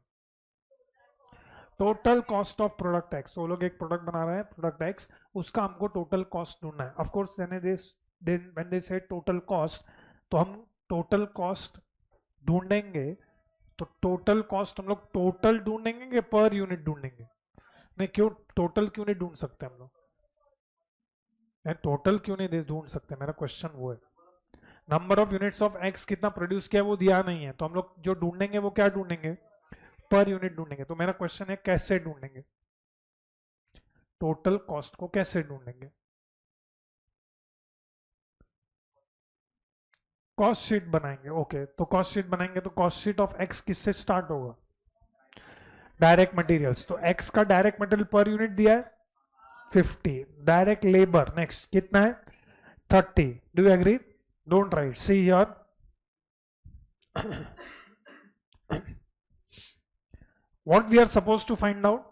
total cost of product X. वो लोग एक product बना रहे हैं प्रोडक्ट एक्स, उसका हमको टोटल कॉस्ट ढूंढना है। ऑफ कोर्स व्हेन दे से टोटल कॉस्ट, तो हम टोटल कॉस्ट ढूंढेंगे, तो टोटल कॉस्ट हम लोग टोटल ढूंढेंगे कि पर यूनिट ढूंढेंगे? नहीं, क्यों टोटल क्यों नहीं ढूंढ सकते हम लोग? टोटल क्यों नहीं ढूंढ सकते, मेरा क्वेश्चन वो है। Number of units of x कितना प्रोड्यूस किया वो दिया नहीं है, तो हम लोग जो ढूंढेंगे वो क्या ढूंढेंगे, पर यूनिट ढूंढेंगे। तो मेरा क्वेश्चन है कैसे ढूंढेंगे, टोटल कॉस्ट को कैसे ढूंढेंगे? कॉस्ट शीट बनाएंगे। ओके, तो कॉस्ट शीट बनाएंगे तो कॉस्ट शीट ऑफ एक्स किससे स्टार्ट होगा, डायरेक्ट मटेरियल्स। तो एक्स का डायरेक्ट मटेरियल पर यूनिट दिया है 50, डायरेक्ट लेबर नेक्स्ट कितना है 30। Do you agree? Don't write. See here. What we are supposed to find out?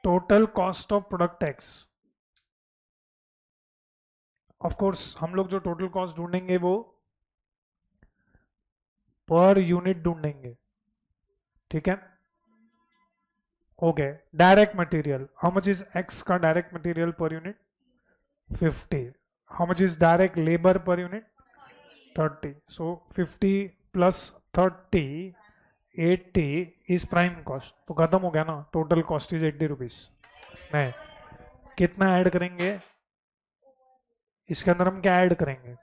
Total cost of product X. Of course, हम लोग जो total cost ढूंढेंगे वो पर यूनिट ढूंढेंगे, ठीक है? Okay, direct material, how much is X का direct material per unit 50. How much is direct labor per unit? 30. So 50 plus 30, 80 is prime cost. तो खत्म हो गया ना, टोटल कॉस्ट इज 80 रुपीज। नहीं, कितना ऐड करेंगे इसके अंदर, हम क्या ऐड करेंगे,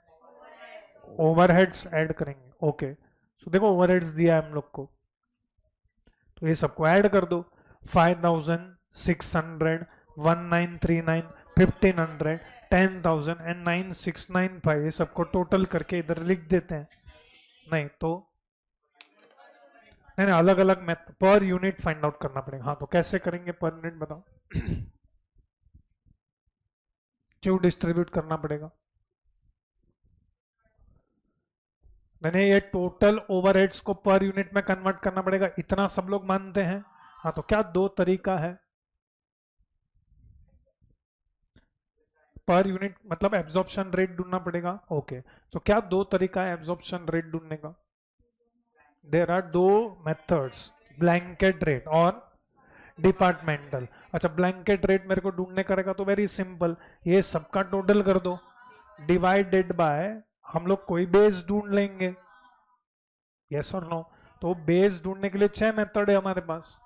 ओवरहेड्स ऐड करेंगे। ओके, सो देखो ओवरहेड्स दिया है हम लोग को, तो ये सबको ऐड कर दो। 5600, 1939, 1500, 10,000 एंड 9695, ये सबको टोटल करके इधर लिख देते हैं। नहीं तो नहीं, अलग अलग method per unit find out करना पड़ेगा। हाँ, तो कैसे करेंगे पर यूनिट बताओ? क्यों डिस्ट्रीब्यूट करना पड़ेगा? मैंने ये टोटल ओवरहेड्स को पर यूनिट में कन्वर्ट करना पड़ेगा, इतना सब लोग मानते हैं। हाँ, तो क्या दो तरीका है, पर यूनिट मतलब एब्जॉर्प्शन रेट ढूंढना पड़ेगा। ओके, तो क्या दो तरीका है एब्जॉर्प्शन रेट ढूंढने का? देर आर दो मेथड्स, ब्लैंकेट रेट और डिपार्टमेंटल। अच्छा, ब्लैंकेट रेट मेरे को ढूंढने करेगा तो वेरी सिंपल, ये सबका टोटल कर दो डिवाइडेड बाय, हम लोग कोई बेस ढूंढ लेंगे, यस और नो। तो बेस ढूंढने के लिए 6 मेथड है हमारे पास,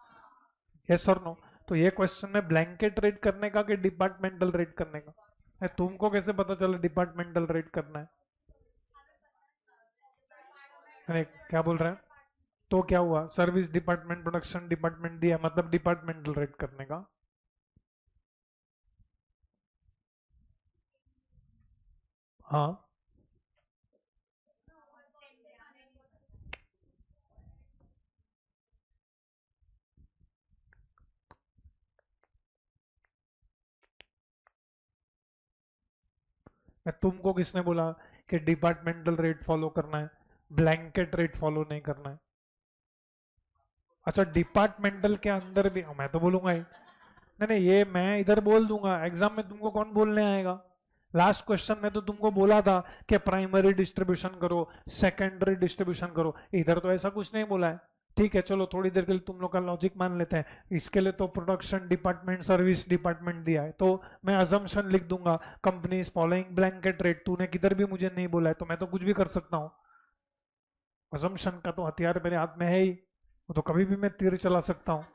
यस और नो। तो ये क्वेश्चन में ब्लैंकेट रेट करने का कि डिपार्टमेंटल रेट करने का? तुमको कैसे पता चला डिपार्टमेंटल रेट करना है? अरे क्या बोल रहे हैं? तो क्या हुआ, सर्विस डिपार्टमेंट प्रोडक्शन डिपार्टमेंट दिया, मतलब डिपार्टमेंटल रेट करने का। हाँ, तुमको किसने बोला कि डिपार्टमेंटल रेट फॉलो करना है, ब्लैंकेट रेट फॉलो नहीं करना है? अच्छा, डिपार्टमेंटल के अंदर भी मैं तो बोलूंगा ही नहीं, नहीं ये मैं इधर बोल दूंगा, एग्जाम में तुमको कौन बोलने आएगा? लास्ट क्वेश्चन में तो तुमको बोला था कि प्राइमरी डिस्ट्रीब्यूशन करो, सेकेंडरी डिस्ट्रीब्यूशन करो, इधर तो ऐसा कुछ नहीं बोला है। ठीक है, चलो थोड़ी देर के लिए तुम लोग का लॉजिक मान लेते हैं, इसके लिए तो प्रोडक्शन डिपार्टमेंट सर्विस डिपार्टमेंट दिया है, तो मैं अजम्पशन लिख दूंगा company is following blanket rate. तूने किधर भी मुझे नहीं बोला है तो मैं तो कुछ भी कर सकता हूँ, अजम्पशन का तो हथियार मेरे हाथ में है ही, वो तो कभी भी मैं तीर चला सकता हूँ।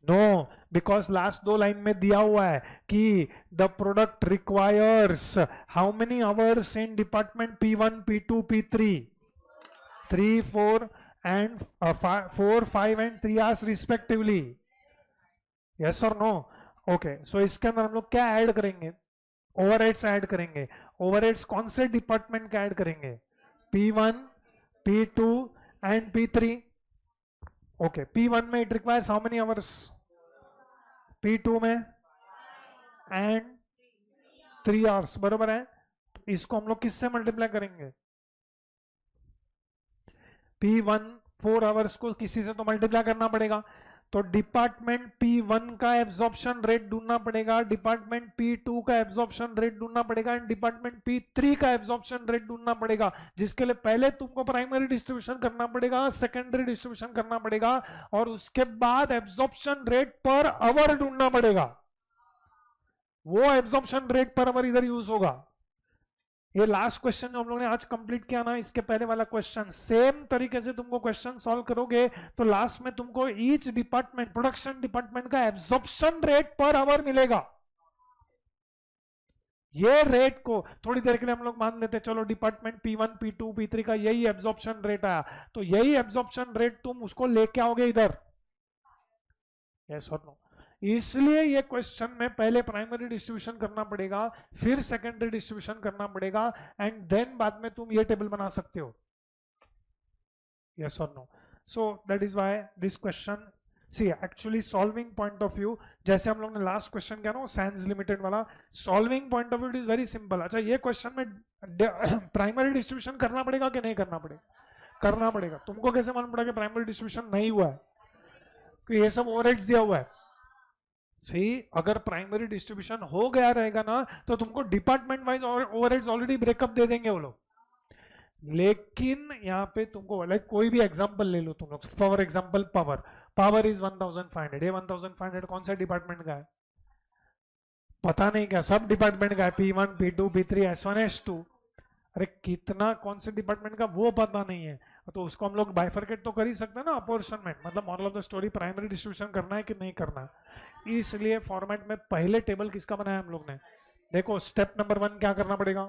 नो, बिकॉज लास्ट दो लाइन में दिया हुआ है कि the product requires how many hours in department P1 P2 P3, 3 4 and 4 5 and 3 hours respectively, yes और नो? ओके, सो इसके अंदर हम लोग क्या ऐड करेंगे? ओवरहेड्स ऐड करेंगे। ओवरहेड्स कौन से डिपार्टमेंट का ऐड करेंगे? P1 P2 and P3। Okay, P1 में it requires how many hours, P2 में एंड 3 आवर्स, बरोबर है। इसको हम लोग किससे मल्टीप्लाई करेंगे? P1 4 आवर्स को किसी से तो मल्टीप्लाई करना पड़ेगा, तो डिपार्टमेंट P1 का एब्जॉर्प्शन रेट ढूंढना पड़ेगा, डिपार्टमेंट P2 का एब्जॉर्प्शन रेट ढूंढना पड़ेगा एंड डिपार्टमेंट P3 का एब्जॉर्प्शन रेट ढूंढना पड़ेगा, जिसके लिए पहले तुमको प्राइमरी डिस्ट्रीब्यूशन करना पड़ेगा, सेकेंडरी डिस्ट्रीब्यूशन करना पड़ेगा और उसके बाद एब्जॉर्प्शन रेट पर आवर ढूंढना पड़ेगा। वो एब्जॉर्प्शन रेट पर आवर इधर यूज होगा। ये लास्ट क्वेश्चन जो हम लोगों ने आज कंप्लीट किया ना, इसके पहले वाला क्वेश्चन सेम तरीके से तुमको क्वेश्चन सॉल्व करोगे तो लास्ट में तुमको ईच डिपार्टमेंट, प्रोडक्शन डिपार्टमेंट का एब्जॉर्प्शन रेट पर आवर मिलेगा। ये रेट को थोड़ी देर के लिए हम लोग मान लेते, चलो डिपार्टमेंट P1 P2 P3 का यही एब्जॉर्प्शन रेट आया, तो यही एब्जॉर्प्शन रेट तुम उसको लेके आओगे इधर, यस और नो? इसलिए ये क्वेश्चन में पहले प्राइमरी डिस्ट्रीब्यूशन करना पड़ेगा, फिर सेकेंडरी डिस्ट्रीब्यूशन करना पड़ेगा एंड देन बाद में तुम ये टेबल बना सकते हो, यस और no? So that is why this question, see actually solving point of view, जैसे हम लोग ने लास्ट क्वेश्चन किया ना सैंस लिमिटेड वाला, solving point of view it is very simple. अच्छा, ये क्वेश्चन में प्राइमरी डिस्ट्रीब्यूशन करना पड़ेगा कि नहीं करना पड़ेगा? करना पड़ेगा। तुमको कैसे मालूम पड़ा कि प्राइमरी डिस्ट्रीब्यूशन नहीं हुआ है? क्योंकि ये सब ओवरहेड्स दिया हुआ है। सही, अगर प्राइमरी डिस्ट्रीब्यूशन हो गया रहेगा ना तो तुमको department wise overheads already breakup दे देंगे वो लोग, लेकिन यहाँ पे तुमको लाइक कोई भी एग्जांपल ले लो तुम लोग, for example power, power is 1500, ये 1500 कौन सा डिपार्टमेंट का है? पता नहीं क्या, सब डिपार्टमेंट का है, P1 P2 P3 S1 S2, अरे कितना कौन से डिपार्टमेंट का वो पता नहीं है, तो उसको हम लोग बाइफरकेट तो कर ही सकते हैं ना अपॉर्शनमेंट, मतलब moral of the story primary distribution करना है कि नहीं करना है। इसलिए फॉर्मेट में पहले टेबल किसका बनाया हम लोग ने? देखो स्टेप नंबर 1 क्या करना पड़ेगा?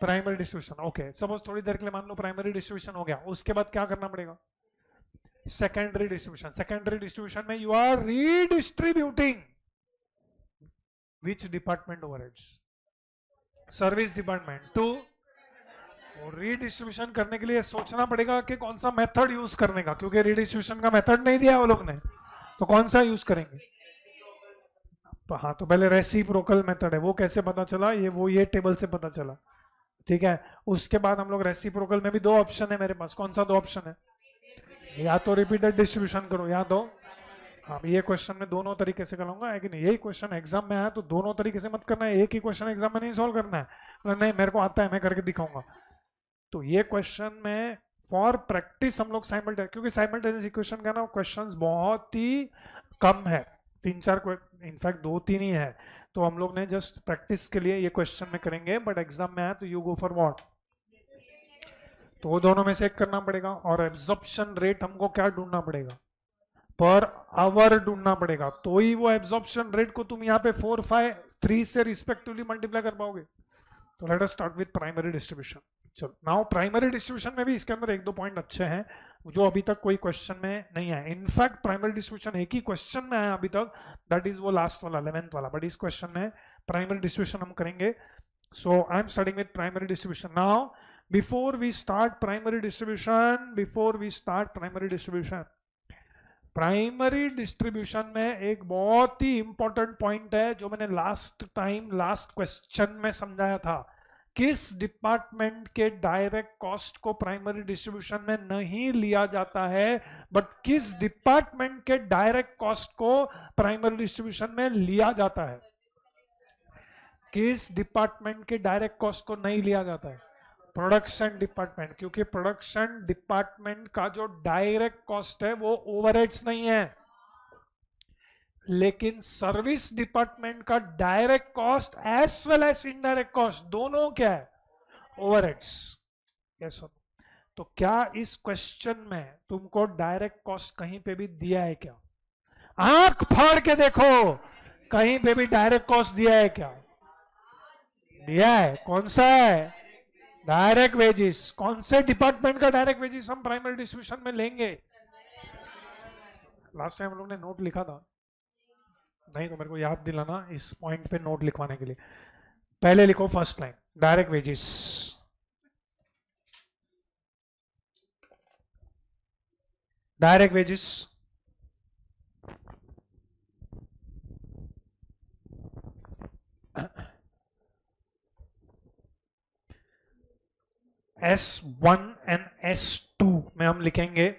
Primary distribution. ओके, सपोज थोड़ी देर के लिए मान लो प्राइमरी डिस्ट्रीब्यूशन हो गया, उसके बाद क्या करना पड़ेगा? Secondary distribution. सेकेंडरी डिस्ट्रीब्यूशन में you are redistributing which department overheads? Service department to. Redistribution करने के लिए सोचना पड़ेगा कि कौन सा मेथड यूज करने का, क्योंकि रीडिस्ट्रीब्यूशन का मेथड नहीं दिया वो लोग ने, तो कौन सा यूज करेंगे? हाँ, तो पहले रेसिप्रोकल मेथड है, वो कैसे पता चला? ये टेबल से पता चला, ठीक है। उसके बाद हम लोग रेसिप्रोकल में भी 2 ऑप्शन है मेरे पास, कौन सा 2 ऑप्शन है? या तो रिपीटेड डिस्ट्रीब्यूशन करो या तो, हाँ ये क्वेश्चन में दोनों तरीके से कराऊंगा है कि नहीं, यही क्वेश्चन एग्जाम में आया तो दोनों तरीके से मत करना है, एक ही क्वेश्चन एग्जाम में नहीं सॉल्व करना है, नहीं मेरे को आता है मैं करके दिखाऊंगा, तो ये क्वेश्चन में फॉर प्रैक्टिस हम लोग साइमल्टेनियस, क्योंकि साइमल्टेनियस इक्वेशन का ना क्वेश्चंस बहुत ही कम है, 3-4 इनफैक्ट 2-3 ही है, तो हम लोग ने जस्ट प्रैक्टिस के लिए ये क्वेश्चन में करेंगे, बट एग्जाम में आया तो यू गो फॉर व्हाट, तो वो दोनों में से एक करना पड़ेगा। और एब्जॉर्प्शन रेट हमको क्या ढूंढना पड़ेगा, पर आवर ढूंढना पड़ेगा, तो ही वो एब्जॉर्प्शन रेट को तुम यहाँ पे 4, 5, 3 से रिस्पेक्टिवली मल्टीप्लाई कर पाओगे। तो let us start with primary distribution. चलो नाउ प्राइमरी डिस्ट्रीब्यूशन में भी इसके अंदर 1-2 पॉइंट अच्छे हैं जो अभी तक कोई क्वेश्चन में नहीं आए। इनफैक्ट प्राइमरी डिस्ट्रीब्यूशन एक ही क्वेश्चन में आया अभी तक, दैट इज वो लास्ट वाला 11th वाला, बट इस क्वेश्चन में प्राइमरी डिस्ट्रीब्यूशन हम करेंगे। So I am starting with primary distribution now. Before we start primary distribution, primary distribution में एक बहुत ही इंपॉर्टेंट पॉइंट है जो मैंने लास्ट क्वेश्चन में समझाया था। किस डिपार्टमेंट के डायरेक्ट कॉस्ट को प्राइमरी डिस्ट्रीब्यूशन में नहीं लिया जाता है, बट किस डिपार्टमेंट के डायरेक्ट कॉस्ट को प्राइमरी डिस्ट्रीब्यूशन में लिया जाता है। किस डिपार्टमेंट के डायरेक्ट कॉस्ट को नहीं लिया जाता है, प्रोडक्शन डिपार्टमेंट, क्योंकि प्रोडक्शन डिपार्टमेंट का जो डायरेक्ट कॉस्ट है वो ओवरहेड्स नहीं है, लेकिन सर्विस डिपार्टमेंट का direct cost as well as indirect cost दोनों क्या है, ओवरहेड्स। Yes sir. तो क्या इस क्वेश्चन में तुमको डायरेक्ट कॉस्ट कहीं पे भी दिया है क्या, आंख फाड़ के देखो, कहीं पे भी डायरेक्ट कॉस्ट दिया है क्या, दिया है, कौन सा है, डायरेक्ट वेजेस। कौन से डिपार्टमेंट का डायरेक्ट वेजेस हम प्राइमरी डिस्ट्रीब्यूशन में लेंगे, लास्ट टाइम हम लोग ने नोट लिखा था, नहीं तो मेरे को याद दिलाना इस पॉइंट पे नोट लिखवाने के लिए। पहले लिखो first line, direct wages, direct wages S1 and S2 में हम लिखेंगे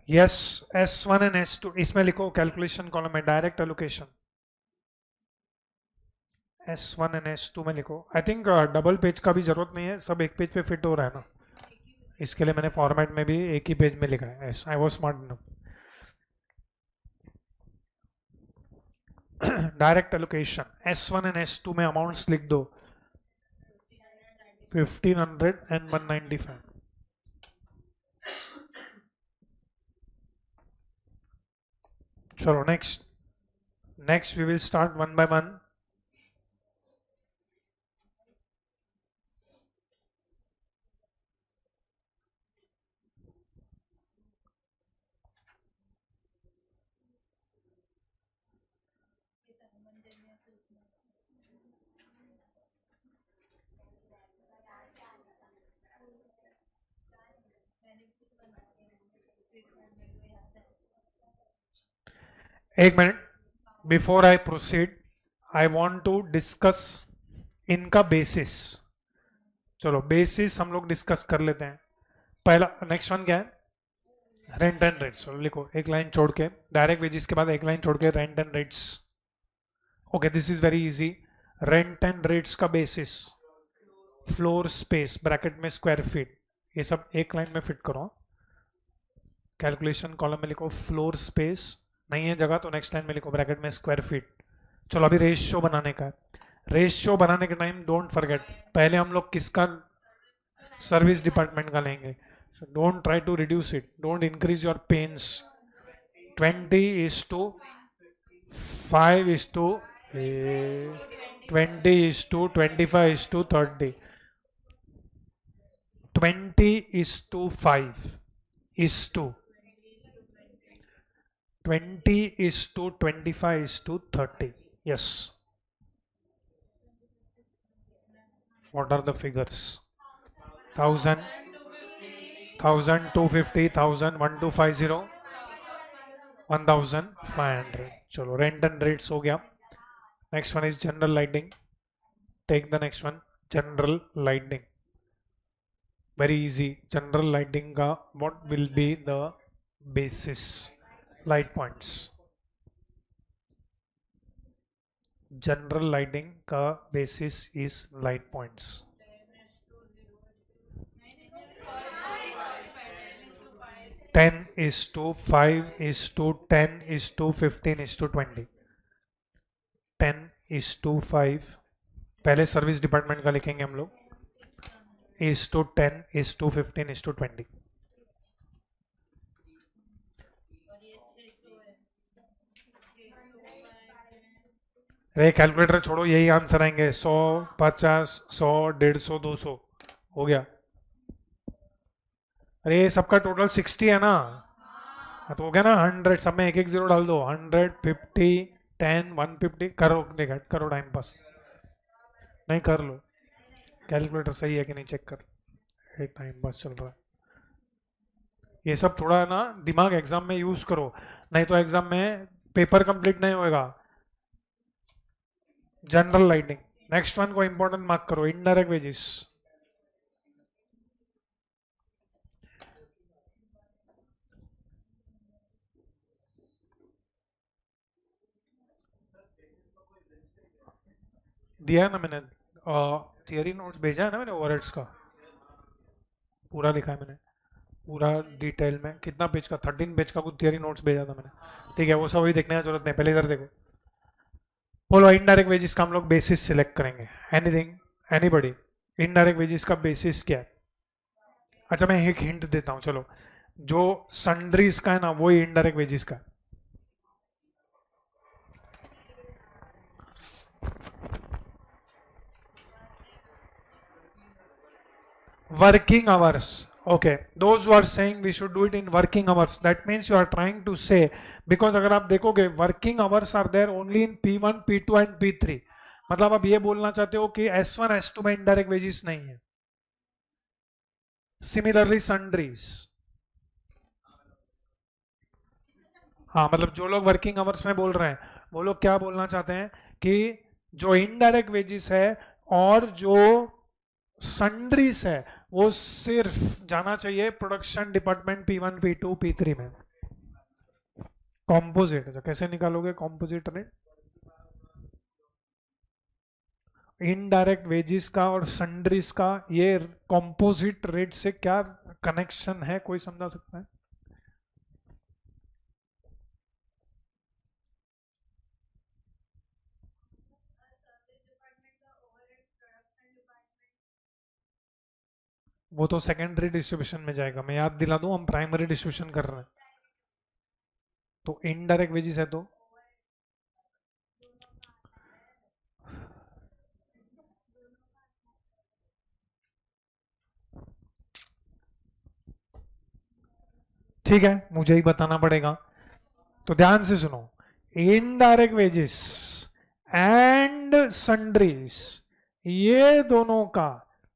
यस S1 एंड S2, इसमें लिखो कैलकुलेशन कॉलम में direct allocation S1 and S2 में लिखो। आई थिंक डबल पेज का भी जरूरत नहीं है, सब एक पेज पे फिट हो रहा है ना, इसके लिए मैंने फॉर्मेट में भी एक ही पेज में लिखा है। I was smart enough. Direct allocation S1 and S2 में अमाउंट्स लिख दो 1500 एंड 195। चलो next we will start one by one. एक मिनट, before I proceed I want to discuss इनका बेसिस। चलो बेसिस हम लोग डिस्कस कर लेते हैं। पहला नेक्स्ट वन क्या है, रेंट एंड रेट्स। लिखो एक लाइन छोड़ के, डायरेक्ट वेजेस के बाद एक लाइन छोड़ के rent and rates. Okay this is very easy. Rent and rates का बेसिस फ्लोर स्पेस ब्रैकेट में स्क्वायर फीट, ये सब एक लाइन में फिट करो। कैलकुलेशन कॉलम में लिखो फ्लोर स्पेस, नहीं है जगह तो नेक्स्ट लाइन में लिखो ब्रैकेट में स्क्वायर फीट। चलो अभी रेशियो बनाने का है। रेशियो बनाने के टाइम डोंट फॉरगेट, पहले हम लोग किसका, सर्विस डिपार्टमेंट का लेंगे। So don't try to reduce it. Don't increase your pains. 20:5:20:25:30. 20:5:30. Yes. What are the figures? 1000, 250, 1000, 1250, 1500। चलो रेंट एंड रेट्स हो गया। Next one is general lighting. Take the next one, general lighting. Very easy, general lighting का what will be the basis light points? General lighting का basis is light points. 10:5:10:15:20. 10:5. पहले service department का लिखेंगे हम लोग. 10:15:20. अरे कैलकुलेटर छोड़ो, यही आंसर आएंगे. 100, 50, 100, 150, 200 हो गया. अरे सबका टोटल 60 है ना, तो हो गया ना 100. सब में एक एक जीरो डाल दो. 100, 50, 10, 150. करो देखा, करो टाइम पास. नहीं कर लो, कैलकुलेटर सही है कि नहीं चेक कर. टाइम पास चल रहा है. ये सब थोड़ा ना दिमाग एग्जाम में यूज करो, नहीं तो एग्जाम में पेपर कंप्लीट नहीं होएगा. General lighting. नेक्स्ट वन को इंपॉर्टेंट मार्क करो. Indirect wages. दिया है ना मैंने, थियरी नोट्स भेजा है ना मैंने, ओवरहेड्स का पूरा लिखा है मैंने, पूरा डिटेल में. कितना पेज का? 13 पेज का कुछ थियरी नोट्स भेजा था मैंने. ठीक है, वो सब अभी देखने की जरूरत नहीं, पहले इधर देखो. बोलो इनडायरेक्ट वेजेस का हम लोग बेसिस सिलेक्ट करेंगे. एनीथिंग, एनीबॉडी, इनडायरेक्ट वेजेस का बेसिस क्या है? अच्छा मैं एक हिंट देता हूं, चलो. जो सन्ड्रीज का है ना, वो ही इनडायरेक्ट वेजेस का है. Working hours. Okay, those who are saying we should do it in working hours, that means you are trying to say, because अगर आप देखोगे working hours are there only in P1, P2 and P3. मतलब आप ये बोलना चाहते हो कि S1, S2 में इनडायरेक्ट वेजेस नहीं है. Similarly sundries. हाँ मतलब जो लोग वर्किंग आवर्स में बोल रहे हैं, वो लोग क्या बोलना चाहते हैं कि जो इनडायरेक्ट वेजेस है और जो सन्ड्रीज है वो सिर्फ जाना चाहिए production department P1, P2, P3 में. कॉम्पोजिट. अच्छा कैसे निकालोगे कॉम्पोजिट रेट? इनडायरेक्ट वेजेस का और सन्ड्रीज का ये कॉम्पोजिट रेट से क्या कनेक्शन है, कोई समझा सकता है? वो तो सेकेंडरी डिस्ट्रीब्यूशन में जाएगा. मैं याद दिला दूं, हम प्राइमरी डिस्ट्रीब्यूशन कर रहे हैं. तो इनडायरेक्ट वेजेस है तो ठीक है, मुझे ही बताना पड़ेगा. तो ध्यान से सुनो. इनडायरेक्ट वेजेस एंड सन्ड्रीज, ये दोनों का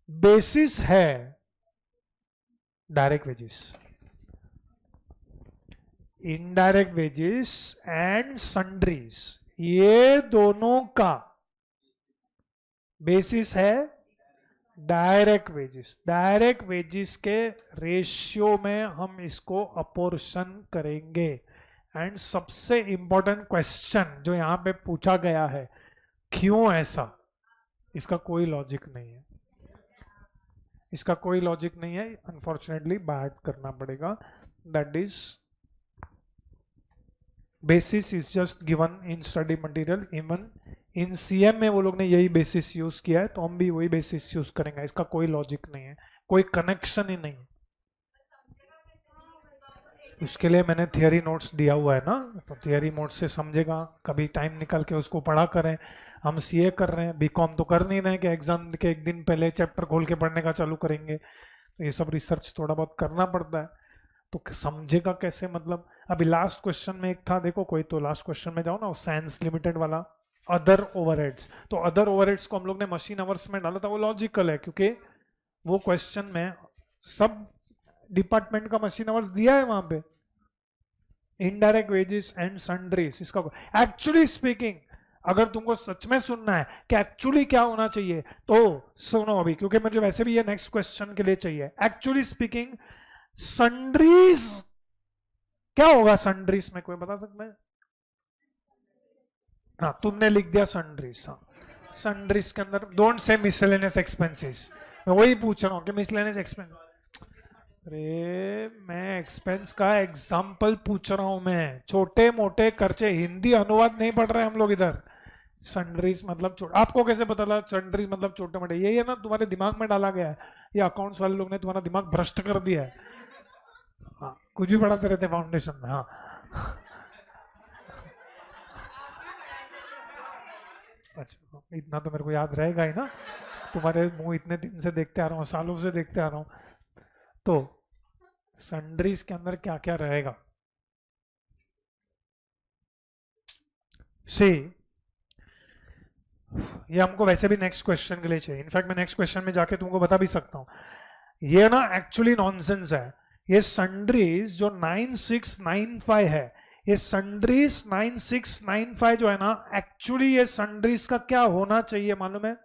बेसिस है direct wages. Indirect wages and sundries, ये दोनों का बेसिस है डायरेक्ट वेजेस. डायरेक्ट वेजेस के रेशियो में हम इसको अपोर्शन करेंगे. एंड सबसे इंपॉर्टेंट क्वेश्चन जो यहां पे पूछा गया है, क्यों ऐसा? इसका कोई लॉजिक नहीं है. इसका कोई लॉजिक नहीं है, अनफॉर्चुनेटली बात करना पड़ेगा. That is basis is just given in study material. Even in CM में वो लोग ने यही बेसिस यूज किया है, तो हम भी वही बेसिस यूज करेंगे. इसका कोई लॉजिक नहीं है, कोई कनेक्शन ही नहीं. उसके लिए मैंने थियरी नोट्स दिया हुआ है ना, तो थियरी नोट्स से समझेगा. कभी टाइम निकाल के उसको पढ़ा करें. हम सीए कर रहे हैं, बीकॉम तो कर नहीं रहे हैं कि एग्जाम के एक दिन पहले चैप्टर खोल के पढ़ने का चालू करेंगे. तो ये सब रिसर्च थोड़ा बहुत करना पड़ता है. तो समझेगा कैसे? मतलब अभी लास्ट क्वेश्चन में एक था, देखो कोई तो लास्ट क्वेश्चन में जाओ ना, साइंस लिमिटेड वाला, अदर ओवरहेड्स. तो अदर ओवरहेड्स को हम लोग ने मशीन आवर्स में डाला था. वो लॉजिकल है क्योंकि वो क्वेश्चन में सब डिपार्टमेंट का मशीन आवर्स दिया है वहां पे. इनडायरेक्ट वेजेस एंड सन्ड्रीज, इसका एक्चुअली स्पीकिंग अगर तुमको सच में सुनना है कि एक्चुअली क्या होना चाहिए तो सुनो अभी, क्योंकि मुझे वैसे भी ये नेक्स्ट क्वेश्चन के लिए चाहिए। एक्चुअली स्पीकिंग सन्ड्रीज क्या होगा? सन्ड्रीज में कोई बता सकता है? हाँ, तुमने लिख दिया सन्ड्रीज। हाँ, सन्ड्रीज के अंदर डोंट से मिसलेनियस एक्सपेंसेस। मैं वही पूछ रहा हूँ कि मिसलेनियस एक्सपेंस, अरे मैं एक्सपेंस का एग्जाम्पल पूछ रहा हूं, मैं छोटे मोटे खर्चे, हिंदी अनुवाद नहीं पढ़ रहे हम लोग इधर। सन्ड्रीज मतलब आपको कैसे पता लगा सन्ड्रीज मतलब छोटे मोटे? यही है ना, तुम्हारे दिमाग में डाला गया है, ये अकाउंट्स वाले लोग ने तुम्हारा दिमाग भ्रष्ट कर दिया है। हाँ, कुछ भी पढ़ाते रहते फाउंडेशन में। हाँ अच्छा, इतना तो मेरे को याद रहेगा ही ना, तुम्हारे मुंह इतने दिन से देखते आ रहा हूँ, सालों से देखते आ रहा हूँ। तो सन्ड्रीज के अंदर क्या क्या रहेगा? सी, ये हमको वैसे भी नेक्स्ट क्वेश्चन के लिए चाहिए। इनफैक्ट मैं नेक्स्ट क्वेश्चन में जाके तुमको बता भी सकता हूं, ये ना एक्चुअली नॉनसेंस है। ये सन्ड्रीज जो 9695 है, ये सन्ड्रीज 9695 जो है ना, एक्चुअली ये सन्ड्रीज का क्या होना चाहिए मालूम है?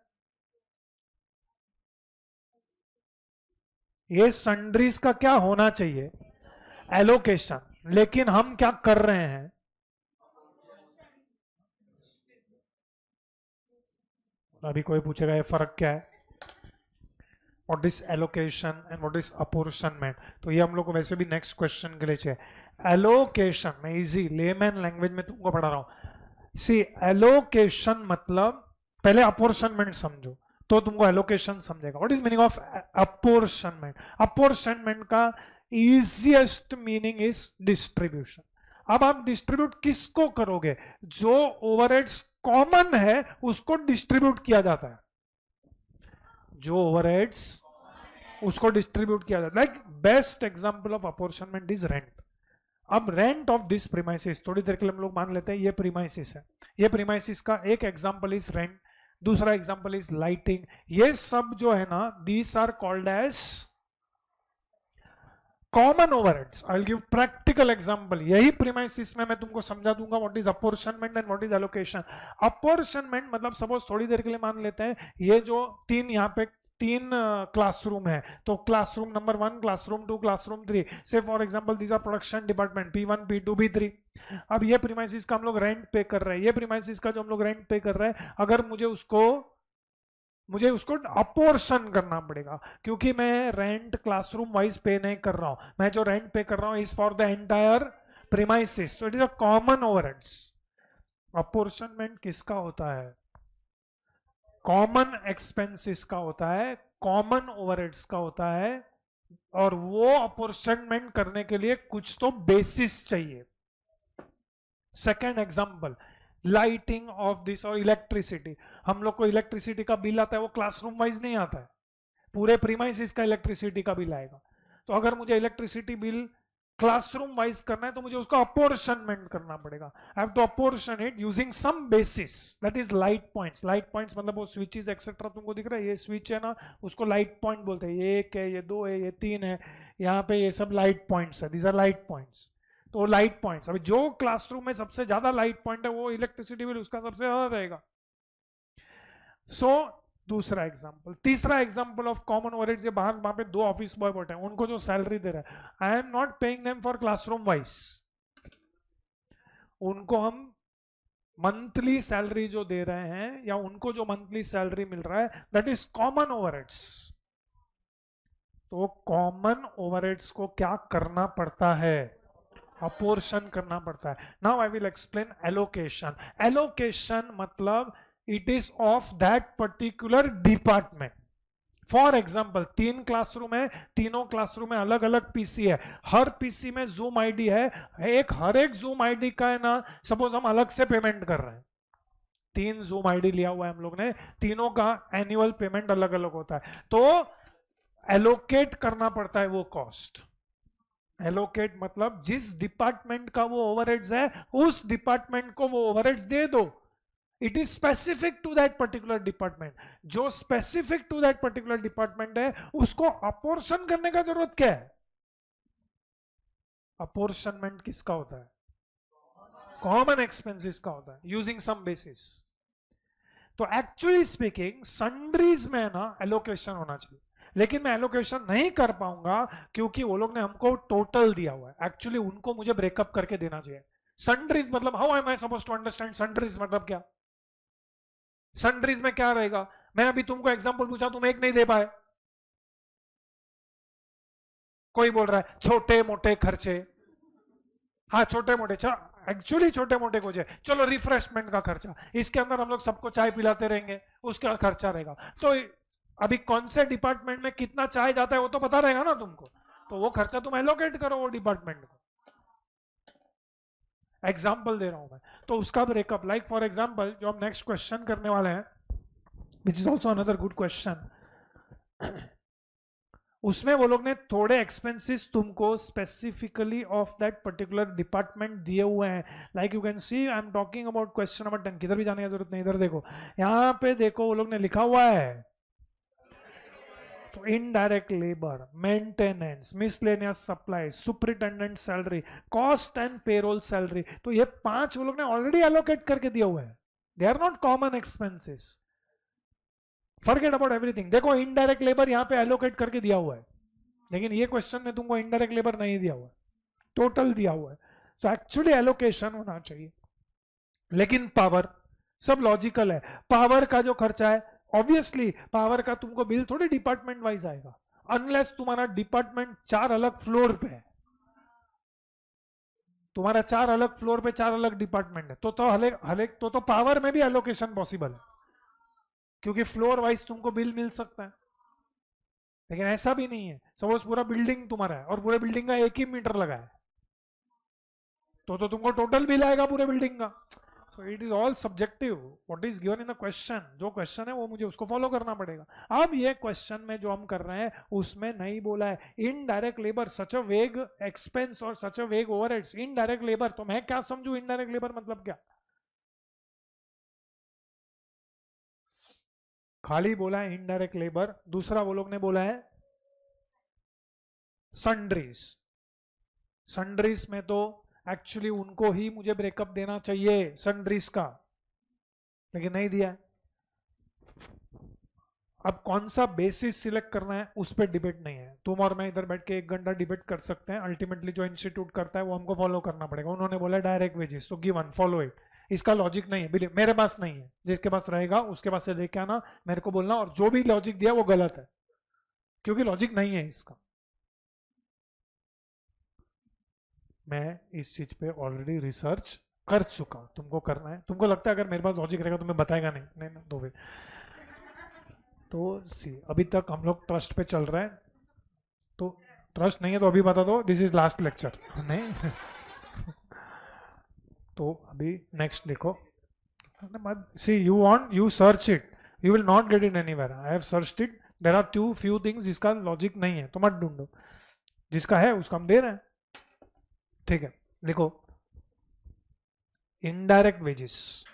ये सन्ड्रीज का क्या होना चाहिए? एलोकेशन। लेकिन हम क्या कर रहे हैं? अभी कोई पूछेगा ये फर्क क्या है, what is allocation and what is apportionment? तो ये हम लोग को वैसे भी नेक्स्ट क्वेश्चन के लिए चाहिए। एलोकेशन मैं इजी लेमैन लैंग्वेज में तुमको पढ़ा रहा हूं। सी, एलोकेशन मतलब, पहले अपॉर्शनमेंट समझो तो तुमको एलोकेशन समझेगा। What is meaning of apportionment? Apportionment का इजीएस्ट मीनिंग इज डिस्ट्रीब्यूशन। अब आप डिस्ट्रीब्यूट किसको करोगे? जो ओवरहेड्स कॉमन है उसको डिस्ट्रीब्यूट किया जाता है, जो ओवरहेड्स उसको डिस्ट्रीब्यूट किया जाता है। Like best example of apportionment is rent. अब रेंट ऑफ दिस प्रीमाइसिस, थोड़ी देर के लिए हम लोग मान लेते हैं ये प्रीमाइसिस है, ये प्रीमाइसिस का एक एग्जांपल इज रेंट, दूसरा एग्जांपल इज लाइटिंग। ये सब जो है ना, these are called as common overheads. I will give practical example. यही प्रीमाइसिस में मैं तुमको समझा दूंगा what is apportionment and what is allocation. Apportionment मतलब सपोज थोड़ी देर के लिए मान लेते हैं ये जो यहाँ पे तीन क्लासरूम है, तो क्लासरूम नंबर 1, क्लासरूम 2, क्लासरूम 3, से for example these are production department P1, P2, P3। अब ये प्रीमाइसिस का हम लोग रेंट पे कर रहे हैं, ये प्रीमाइसिस का जो हम लोग रेंट पे कर रहे हैं, अगर मुझे उसको अपोर्शन करना पड़ेगा, क्योंकि मैं रेंट क्लासरूम वाइज पे नहीं कर रहा हूं, मैं जो रेंट पे कर रहा हूं is for the entire premises, so it is a common overheads. Apportionment किसका होता है? कॉमन एक्सपेंसेस का होता है, कॉमन ओवरहेड्स का होता है। और वो अपोर्शनमेंट करने के लिए कुछ तो बेसिस चाहिए। Second example, lighting of this और इलेक्ट्रिसिटी। हम लोग को इलेक्ट्रिसिटी का बिल आता है, वो क्लासरूम वाइज नहीं आता है, पूरे प्रीमाइसिस का इलेक्ट्रिसिटी का बिल आएगा। तो अगर मुझे इलेक्ट्रिसिटी बिल क्लासरूम वाइज करना है तो मुझे उसका अपॉर्शनमेंट करना पड़ेगा। I have to apportion it using some basis, that is light points. Light points मतलब वो स्विचेस एक्सेट्रा तुमको दिख रहा है, ये स्विच है ना, उसको लाइट पॉइंट बोलते हैं। ये 1 है, ये 2 है, ये 3 है, यहाँ पे ये सब लाइट पॉइंट्स है, दीज आर लाइट पॉइंट्स। तो लाइट पॉइंट्स, अभी जो क्लासरूम में सबसे ज्यादा लाइट पॉइंट है वो इलेक्ट्रिसिटी बिल उसका सबसे ज्यादा रहेगा। सो दूसरा एग्जांपल। तीसरा एग्जांपल ऑफ कॉमन ओवरहेड्स, ये बाहर वहां पे 2 ऑफिस बॉय बैठे हैं, उनको जो सैलरी दे रहा है, आई am not paying them for classroom wise, उनको हम मंथली सैलरी जो दे रहे हैं या उनको जो मंथली सैलरी मिल रहा है, दैट इज कॉमन ओवरहेड्स। तो कॉमन ओवरहेड्स को क्या करना पड़ता है? अपोर्शन करना पड़ता है। Now I will explain allocation. Allocation मतलब it is of that particular department. For example 3 classroom है, तीनों क्लासरूम में अलग अलग पीसी है, हर पीसी में जूम आईडी है, हर एक जूम आईडी का है ना, सपोज हम अलग से पेमेंट कर रहे हैं, 3 जूम आईडी लिया हुआ है हम लोग ने, तीनों का एनुअल पेमेंट अलग अलग होता है, तो एलोकेट करना पड़ता है वो कॉस्ट। एलोकेट मतलब जिस डिपार्टमेंट का वो ओवरहेड्स है उस डिपार्टमेंट को वो ओवरहेड्स दे दो। It is specific to that particular department. जो specific to that particular department है उसको अपोर्शन करने का जरूरत क्या है? अपोर्शनमेंट किसका होता है? कॉमन एक्सपेंसेस का होता है, यूजिंग सम बेसिस। तो एक्चुअली स्पीकिंग सन्ड्रीज में ना एलोकेशन होना चाहिए, लेकिन मैं एलोकेशन नहीं कर पाऊंगा क्योंकि वो लोग ने हमको टोटल दिया हुआ है। एक्चुअली उनको मुझे ब्रेकअप करके देना चाहिए। सन्ड्रीज मतलब how am I suppose to understand sundries मतलब क्या? सन्ड्रीज में क्या रहेगा? मैं अभी तुमको एग्जांपल पूछा, तुम एक नहीं दे पाए। कोई बोल रहा है छोटे मोटे खर्चे, हाँ छोटे मोटे, एक्चुअली छोटे मोटे कुछ है, चलो रिफ्रेशमेंट का खर्चा, इसके अंदर हम लोग सबको चाय पिलाते रहेंगे, उसका खर्चा रहेगा। तो अभी कौन से डिपार्टमेंट में कितना चाय जाता है वो तो पता रहेगा ना तुमको, तो वो खर्चा तुम एलोकेट करो वो डिपार्टमेंट को। एग्जाम्पल दे रहा हूं मैं, तो उसका ब्रेकअप, लाइक फॉर एग्जाम्पल जो हम नेक्स्ट क्वेश्चन करने वाले हैं, which is also another good question, उसमें वो लोग ने थोड़े एक्सपेंसेस तुमको specifically of that particular department दिए हुए हैं। Like you can C I am talking about question number 10। किधर भी जाने की जरूरत नहीं, इधर देखो, यहाँ पे देखो वो लोग ने लिखा हुआ है, तो indirect labour, maintenance, miscellaneous supply, superintendent salary, cost and payroll salary, तो ये 5 वो लोग ने ऑलरेडी एलोकेट करके दिए हुए हैं। They are not common expenses, forget about everything. देखो इनडायरेक्ट लेबर यहाँ पे एलोकेट करके दिया हुआ है, लेकिन ये क्वेश्चन में तुमको इनडायरेक्ट लेबर नहीं दिया हुआ है, टोटल दिया हुआ है। तो एक्चुअली एलोकेशन होना चाहिए। लेकिन पावर, सब लॉजिकल है। पावर का जो खर्चा है, ऑब्वियसली पावर का तुमको बिल थोड़ी डिपार्टमेंट वाइज आएगा, अनलेस तुम्हारा डिपार्टमेंट 4 अलग फ्लोर पे है। तुम्हारा 4 अलग फ्लोर पे 4 अलग डिपार्टमेंट है, तो पावर में भी एलोकेशन पॉसिबल है, क्योंकि फ्लोर वाइज तुमको बिल मिल सकता है। लेकिन ऐसा भी नहीं है, सपोज पूरा बिल्डिंग तुम्हारा है और पूरे बिल्डिंग का 1 ही मीटर लगा है, तो तुमको टोटल बिल आएगा पूरे बिल्डिंग का। So it is all subjective, what is given in the question, जो क्वेश्चन है वो मुझे उसको फॉलो करना पड़ेगा। अब ये क्वेश्चन में जो हम कर रहे हैं उसमें नहीं बोला है इनडायरेक्ट लेबर सच अ वेग एक्सपेंस और सच अ वेग ओवरहेड्स। इनडायरेक्ट लेबर, तो मैं क्या समझू इनडायरेक्ट लेबर मतलब क्या? खाली बोला है इनडायरेक्ट लेबर, दूसरा वो लोग ने बोला है सन्ड्रीज। सन्ड्रीज में तो एक्चुअली उनको ही मुझे ब्रेकअप देना चाहिए सन्ड्रीज का, लेकिन नहीं दिया है। अब कौन सा बेसिस सिलेक्ट करना है उस पर डिबेट नहीं है। तुम और मैं इधर बैठ के 1 घंटा डिबेट कर सकते हैं, अल्टीमेटली जो इंस्टीट्यूट करता है वो हमको फॉलो करना पड़ेगा। उन्होंने बोला डायरेक्ट वेजेस, तो गिवन, फॉलो इट। इसका लॉजिक नहीं है, बिलीव, मेरे पास नहीं है, जिसके पास रहेगा उसके पास से लेके आना, मेरे को बोलना, और जो भी लॉजिक दिया वो गलत है, क्योंकि लॉजिक नहीं है इसका। मैं इस चीज पे ऑलरेडी रिसर्च कर चुका हूं, तुमको करना है। तुमको लगता है अगर मेरे पास लॉजिक रहेगा तो मैं बताएगा नहीं, नहीं, नहीं दो। तो सी, अभी तक हम लोग ट्रस्ट पे चल रहे हैं, तो ट्रस्ट नहीं है तो अभी बता दो, दिस इज लास्ट लेक्चर नहीं। तो अभी नेक्स्ट देखो, see you want, you search it, you will not get it anywhere. I have searched it, there are few things जिसका लॉजिक नहीं है, तो मत ढूंढो, जिसका है उसका हम दे रहे हैं। ठीक है, लिखो इनडायरेक्ट वेजेस,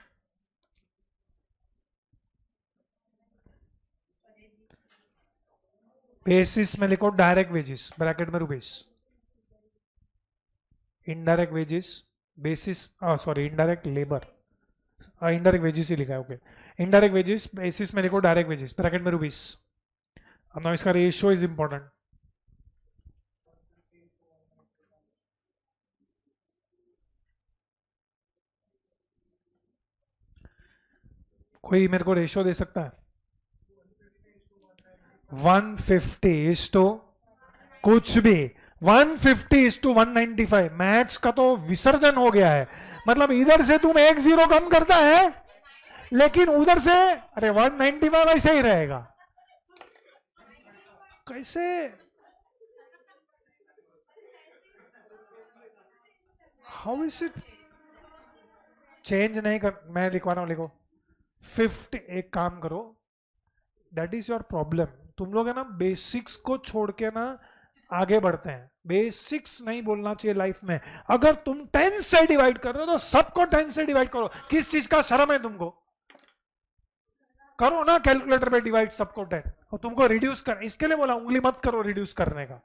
बेसिस में लिखो डायरेक्ट वेजेस, ब्रैकेट में rupees. Indirect wages basis, sorry indirect labour, indirect wages ही लिखा है, ओके। इनडायरेक्ट वेजेस बेसिस में लिखो डायरेक्ट वेजेस, ब्रैकेट में रुपीस। अब ना इसका रेशियो इज इंपॉर्टेंट। कोई मेरे को रेशियो दे सकता है? 150 कुछ भी, 150:195। मैथ्स का तो विसर्जन हो गया है। मतलब इधर से तुम 1 0 कम करता है, लेकिन उधर से अरे 195 ऐसे ही रहेगा। कैसे? How is it? चेंज नहीं कर, मैं लिखवा रहा हूं, लिखो 50। एक काम करो, दैट इज योर प्रॉब्लम। तुम लोग है ना बेसिक्स को छोड़ के ना आगे बढ़ते हैं। बेसिक्स नहीं बोलना चाहिए लाइफ में। अगर तुम 10 से डिवाइड कर रहे हो तो सबको 10 से डिवाइड करो। किस चीज का शर्म है तुमको? करो ना कैलकुलेटर पे डिवाइड सबको 10। और तुमको रिड्यूस कर, इसके लिए बोला उंगली मत करो रिड्यूस करने का,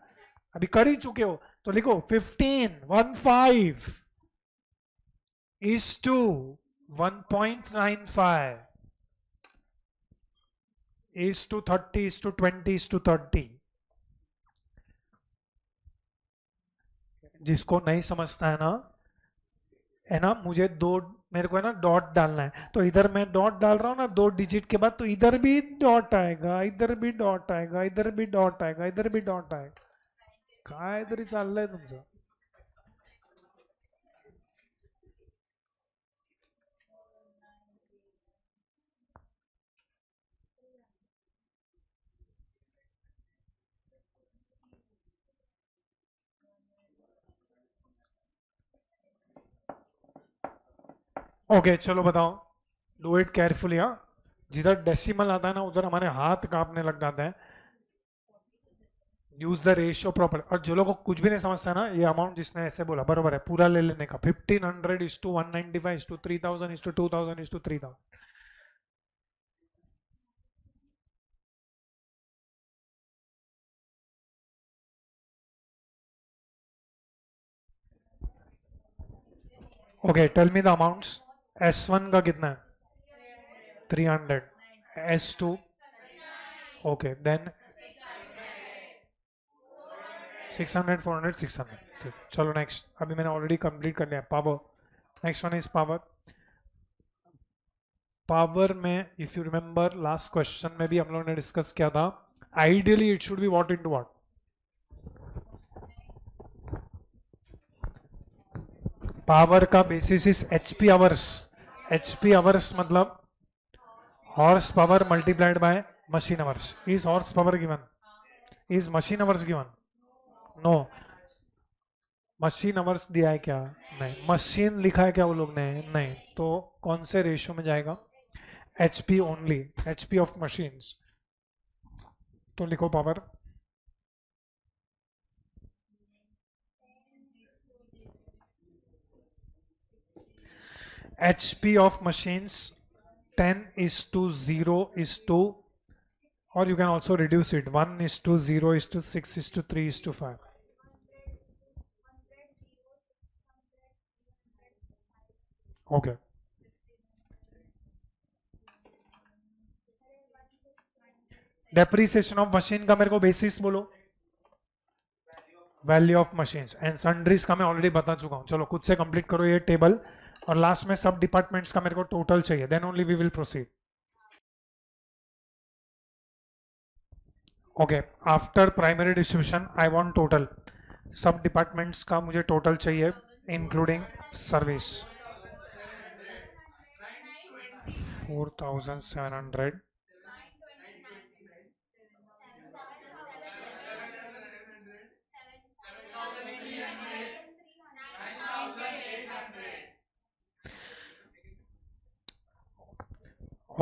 अभी कर ही चुके हो। तो लिखो 15 is to 1.95। Is to 30 is to 20 is to 30। जिसको नहीं समझता है ना, मुझे दो, मेरे को है ना डॉट डालना है, तो इधर मैं डॉट डाल रहा हूँ ना 2 डिजिट के बाद, तो इधर भी डॉट आएगा, इधर भी डॉट आएगा, इधर भी डॉट आएगा, इधर भी डॉट आएगा। काय तरी चाललंय तुमचं? ओके चलो बताओ, डू इट केयरफुली। हाँ, जिधर डेसिमल आता है ना उधर हमारे हाथ कांपने लग जाते हैं। Use the ratio proper. और जो लोगों को कुछ भी नहीं समझता है ना, ये अमाउंट जिसने ऐसे बोला बरोबर है, पूरा ले लेने का। 1500 is to 195 is to 3000 is to 2000 is to 3000। Okay tell me the amounts. S1 का कितना है? 300। S2? Okay then 600 400 600। ठीक, चलो नेक्स्ट। अभी मैंने ऑलरेडी कंप्लीट कर लिया power. Next one is power. Power में if you remember last question में भी हम लोगों ने डिस्कस किया था, ideally it should be what into what. Power का basis is HP hours. HP hours मतलब horse power multiplied by machine hours. Is horse power given? Is machine hours given? No. Machine hours दिया है क्या? नहीं। Machine लिखा है क्या वो लोग ने? नहीं। तो कौन से रेशियो में जाएगा? HP only, HP of machines. तो लिखो power. HP of machines 10 is to 0 is to, or you can also reduce it, 1 is to 0 is to 6 is to 3 is to 5. Okay. Depreciation of machine का मेरे को basis बोलो। Value of machines and sundries का मैं already बता चुका हूं। चलो खुद से कंप्लीट करो ये टेबल, और लास्ट में सब डिपार्टमेंट्स का मेरे को टोटल चाहिए, then only we will proceed. Okay, after primary distribution I want total. सब डिपार्टमेंट्स का मुझे टोटल चाहिए including service. 4700।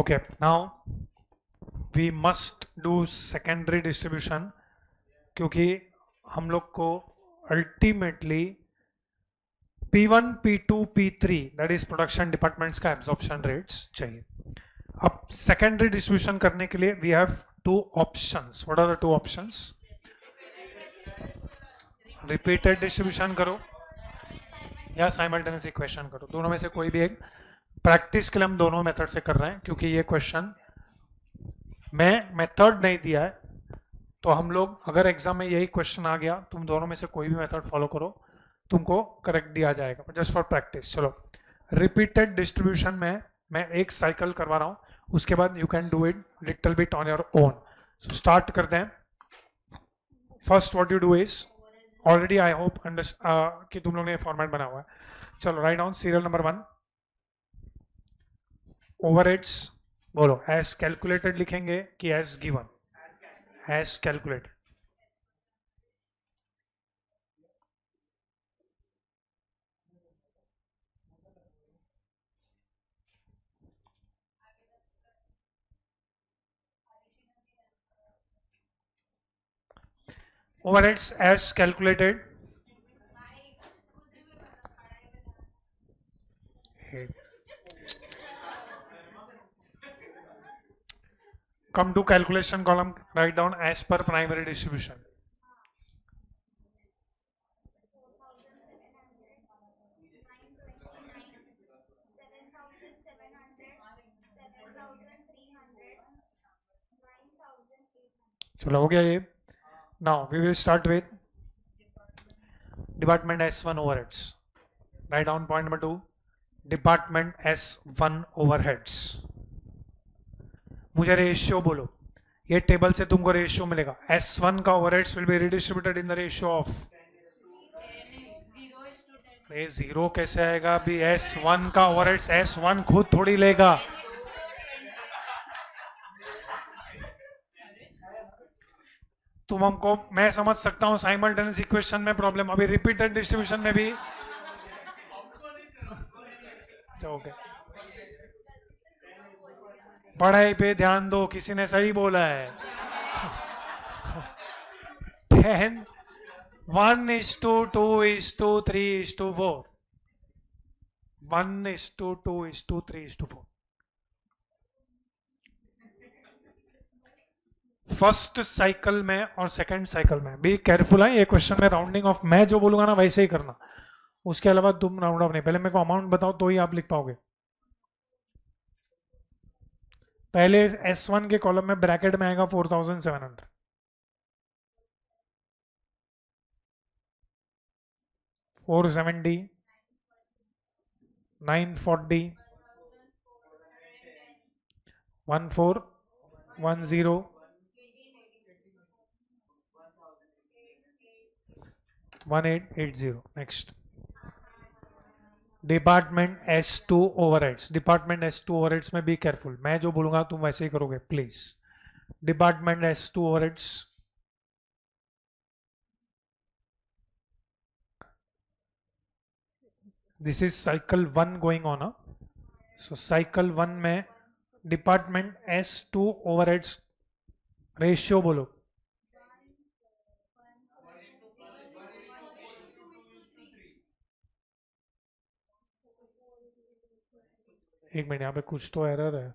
Okay, now we must do secondary distribution, क्योंकि हम लोग को ultimately P1, P2, P3 that is production departments का absorption rates चाहिए। अब सेकेंडरी डिस्ट्रीब्यूशन करने के लिए we have two options. What are the two options? Repeated distribution करो या साइमल्टेनियस इक्वेशन करो, दोनों में से कोई भी एक। प्रैक्टिस के लिए हम दोनों मेथड से कर रहे हैं, क्योंकि ये क्वेश्चन में मेथड नहीं दिया है। तो हम लोग अगर एग्जाम में यही क्वेश्चन आ गया, तुम दोनों में से कोई भी मेथड फॉलो करो, तुमको करेक्ट दिया जाएगा, जस्ट फॉर प्रैक्टिस। चलो, रिपीटेड डिस्ट्रीब्यूशन में मैं एक साइकिल करवा रहा हूँ, उसके बाद you can do it little bit on your own. So start करते हैं। First what you do is, already I hope कि तुम लोग ने फॉर्मेट बना हुआ है। चलो write down serial number 1। Overheads बोलो, एज कैलकुलेटेड लिखेंगे कि as given? As calculated. Overheads as calculated. Come to calculation column, write down as per primary distribution. चलो हो गया ये. Now we will start with department S1 overheads. Write down point number 2, department S1 overheads. मुझे ratio बोलो. ये table से तुमको ratio मिलेगा. S1 का overheads will be redistributed in the ratio of. ये जीरो कैसे आएगा अभी? S1 का ओवरहेड्स S1 खुद थोड़ी लेगा. तुम हमको, मैं समझ सकता हूं साइमल्टेनियस इक्वेशन में प्रॉब्लम, अभी रिपीटेड डिस्ट्रीब्यूशन में भी. ओके, पढ़ाई पे ध्यान दो. किसी ने सही बोला है. 10 1:2:3:4. 1:2:3:4. फर्स्ट साइकिल में और सेकंड साइकिल में बी केयरफुल है. ये क्वेश्चन में राउंडिंग ऑफ मैं जो बोलूंगा ना वैसे ही करना. उसके अलावा तुम राउंड ऑफ नहीं. पहले मेरे को अमाउंट बताओ तो ही आप लिख पाओगे. पहले S1 के कॉलम में ब्रैकेट में आएगा 4700, 470, 940, 1410, 1880. Next, department S2 overheads. Department S2 overheads में बी केयरफुल. मैं जो बोलूंगा तुम वैसे ही करोगे please. Department S2 overheads. This is cycle 1 going on. So cycle 1 में डिपार्टमेंट S2 ओवरहेड्स रेशियो बोलो. एक मिनट, यहाँ पे कुछ तो एरर है.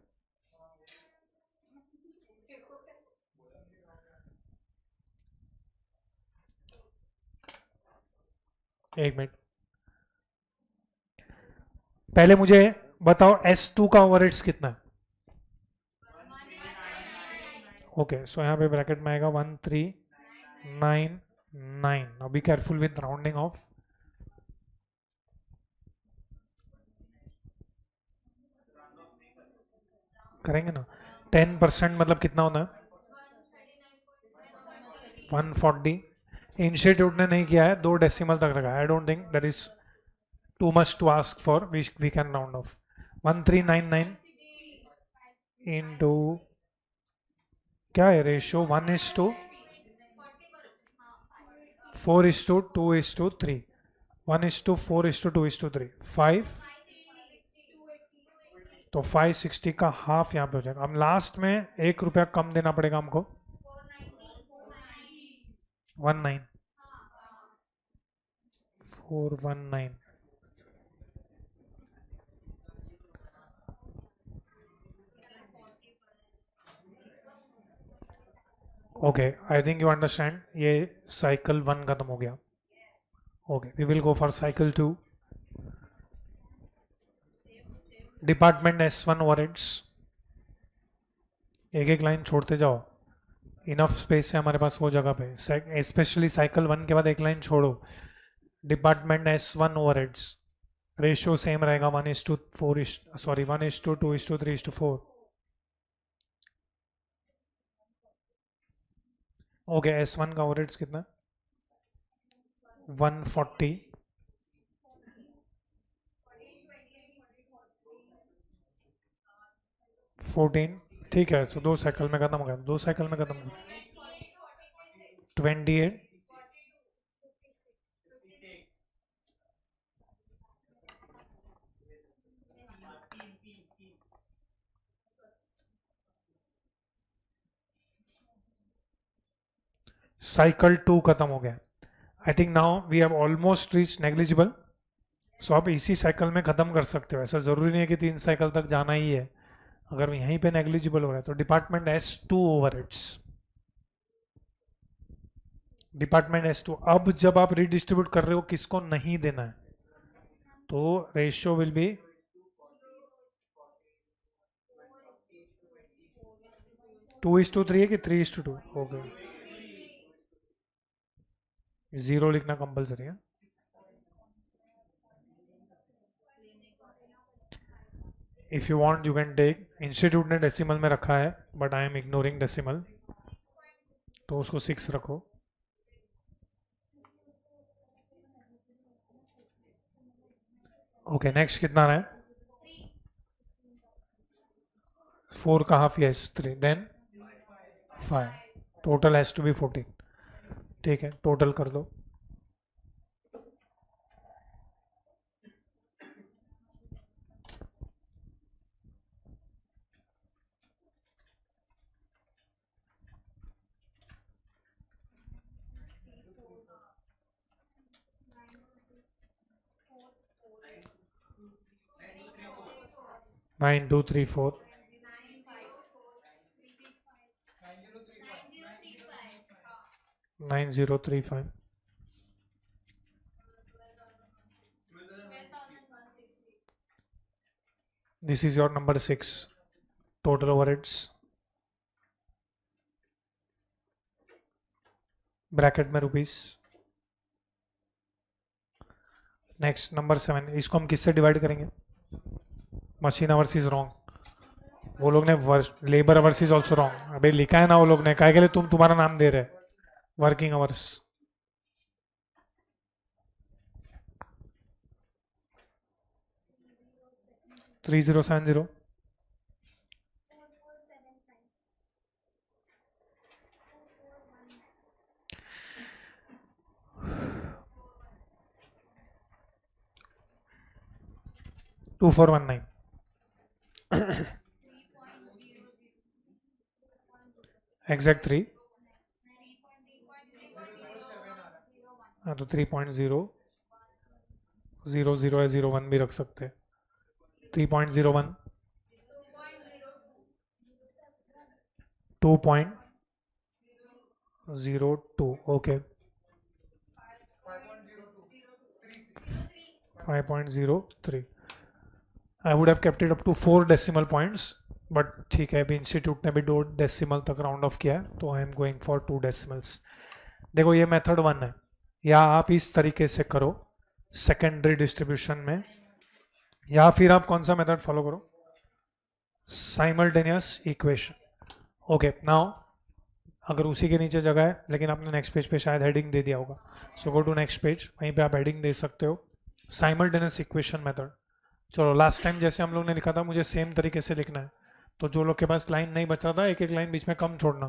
एक मिनट, पहले मुझे बताओ S2 का ओवरहेड्स कितना है. ओके, सो यहाँ पे ब्रैकेट में आएगा 1399. Now be careful with rounding off. करेंगे ना. 10% मतलब कितना होता है? 140. इंस्टीट्यूट ने नहीं किया है, 2 डेसिमल तक रखा है. I don't think that is too much to ask for. We can round off. 1399 into क्या है रेशियो? 1:4:2:3. 1:4:2:3. 5. तो 560 का हाफ यहाँ पे हो जाएगा. अब लास्ट में 1 रुपया कम देना पड़ेगा हमको. 19 419. Okay, I think you understand. ये साइकिल 1 खत्म हो गया. Okay, we will go for cycle 2. Department S1 overheads. एक एक लाइन छोड़ते जाओ. इनफ स्पेस है हमारे पास वो जगह पे. स्पेशली साइकिल 1 के बाद एक लाइन छोड़ो. Department S1 overheads ratio same रहेगा 1:4, सॉरी 1:2:3:4. ओके, S1 का ओवरहेड्स कितना? 140. 14. ठीक है, तो 2 साइकिल में खत्म हो गया. 2 साइकिल में खत्म हो गया. 28. साइकिल 2 खत्म हो गया. I think now we have almost reach negligible. सो आप इसी साइकिल में खत्म कर सकते हो. ऐसा जरूरी नहीं है कि 3 साइकिल तक जाना ही है. अगर यहीं पे नेग्लिजिबल हो रहा है तो department S2 overheads. Department S2. अब जब आप रिडिस्ट्रीब्यूट कर रहे हो किसको नहीं देना है तो रेशियो विल बी 2:3 है कि 3:2? ओके, 0 लिखना कंपलसरी है. If you want you can take, institute ने डेसिमल में रखा है but I am ignoring decimal, तो उसको 6 रखो. ओके, नेक्स्ट कितना रहा है? 4 का half, yes 3, then 5, total has to be 14. ठीक है, टोटल कर दो. Nine two three four 9035. This is your number 6. Total overheads. Bracket में रुपीस. Next number 7. इसको हम किससे डिवाइड करेंगे? Machine hours is wrong. वो लोग ने labour hours is also wrong. अबे लिखा है ना वो लोग ने, काय के लिए तुम्हारा नाम दे रहे. Working hours. Three 3070. Two 419. Exact 3. हाँ तो 3.000 है, 01 भी रख सकते हैं. 3.01, 2.02. Okay, 5.03. I would have kept it up to 4 decimal points, but ठीक है, अभी इंस्टीट्यूट ने भी 2 डेसिमल तक राउंड ऑफ किया है, तो I am going for 2 decimals. देखो ये मेथड 1 है, या आप इस तरीके से करो सेकेंडरी डिस्ट्रीब्यूशन में, या फिर आप कौन सा मेथड फॉलो करो? Simultaneous equation. ओके, नाउ अगर उसी के नीचे जगह है, लेकिन आपने नेक्स्ट पेज पे शायद हेडिंग दे दिया होगा, सो गो टू नेक्स्ट पेज, वहीं पे आप हेडिंग दे सकते हो, साइमल्टेनियस इक्वेशन मेथड. चलो, लास्ट टाइम जैसे हम लोग ने लिखा था, मुझे सेम तरीके से लिखना है. तो जो लोग के पास लाइन नहीं बच रहा था, एक एक लाइन बीच में कम छोड़ना.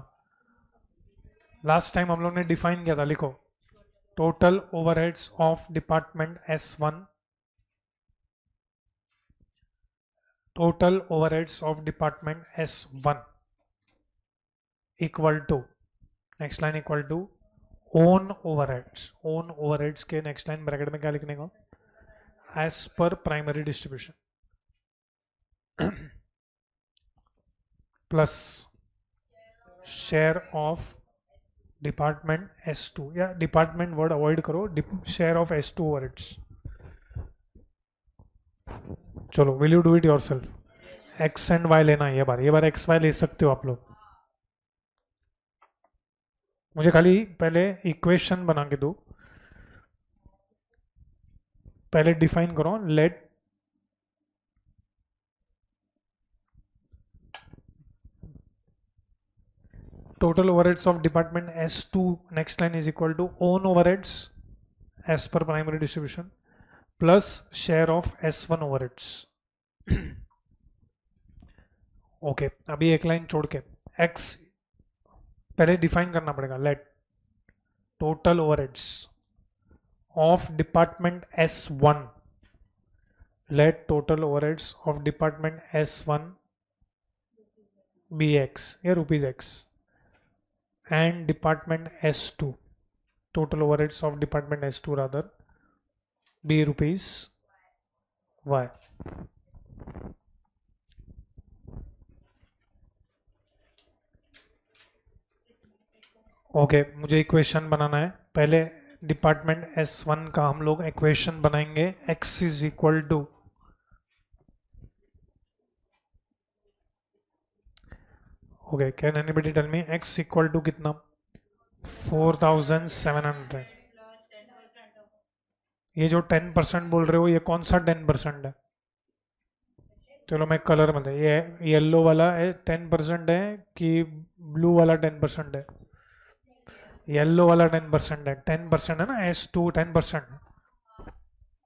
लास्ट टाइम हम लोग ने डिफाइन किया था, लिखो. Total overheads of department S1, total overheads of department S1 equal to, next line equal to own overheads. Own overheads के नेक्स्ट लाइन ब्रैकेट में क्या लिखने का? as per primary distribution plus share of department S2, या department word avoid करो, share of S2 overheads. चलो, will you do it yourself? x and y लेना है ये बार x y ले सकते हो आप लोग. मुझे खाली पहले इक्वेशन बना के दो. पहले डिफाइन करो, let total overheads of department S2 next line is equal to own overheads as पर primary distribution plus share of S1 overheads. Okay, अभी एक लाइन छोड़ के x पहले डिफाइन करना पड़ेगा. Late total overheads of department S1, let total overheads of department S1 be x, या rupees x, and department S2, total overheads of department S2 rather be rupees y. Okay, मुझे equation बनाना है. पहले department S1 का हम लोग equation बनाएंगे. x is equal to, okay, can anybody tell me x equal to कितना? 4700। ये जो 10% बोल रहे हो, ये कौन सा 10% है? चलो मैं कलर में ये येलो वाला है 10% है कि ब्लू वाला 10% है? येलो वाला 10% है। 10% है ना, S2 10%।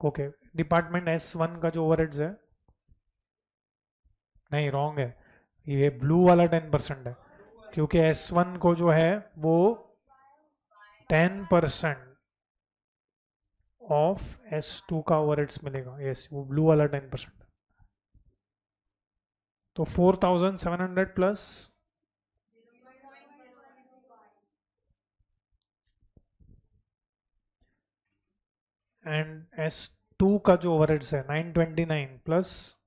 ओके, डिपार्टमेंट S1 का जो ओवरहेड्स है, नहीं रॉन्ग है, ये ब्लू वाला 10% है, क्योंकि S1 को जो है वो 10% ऑफ S2 का ओवरहेड्स मिलेगा। यस, वो ब्लू वाला 10%। तो 4700 प्लस एंड S2 का जो ओवरहेड्स है 929 प्लस,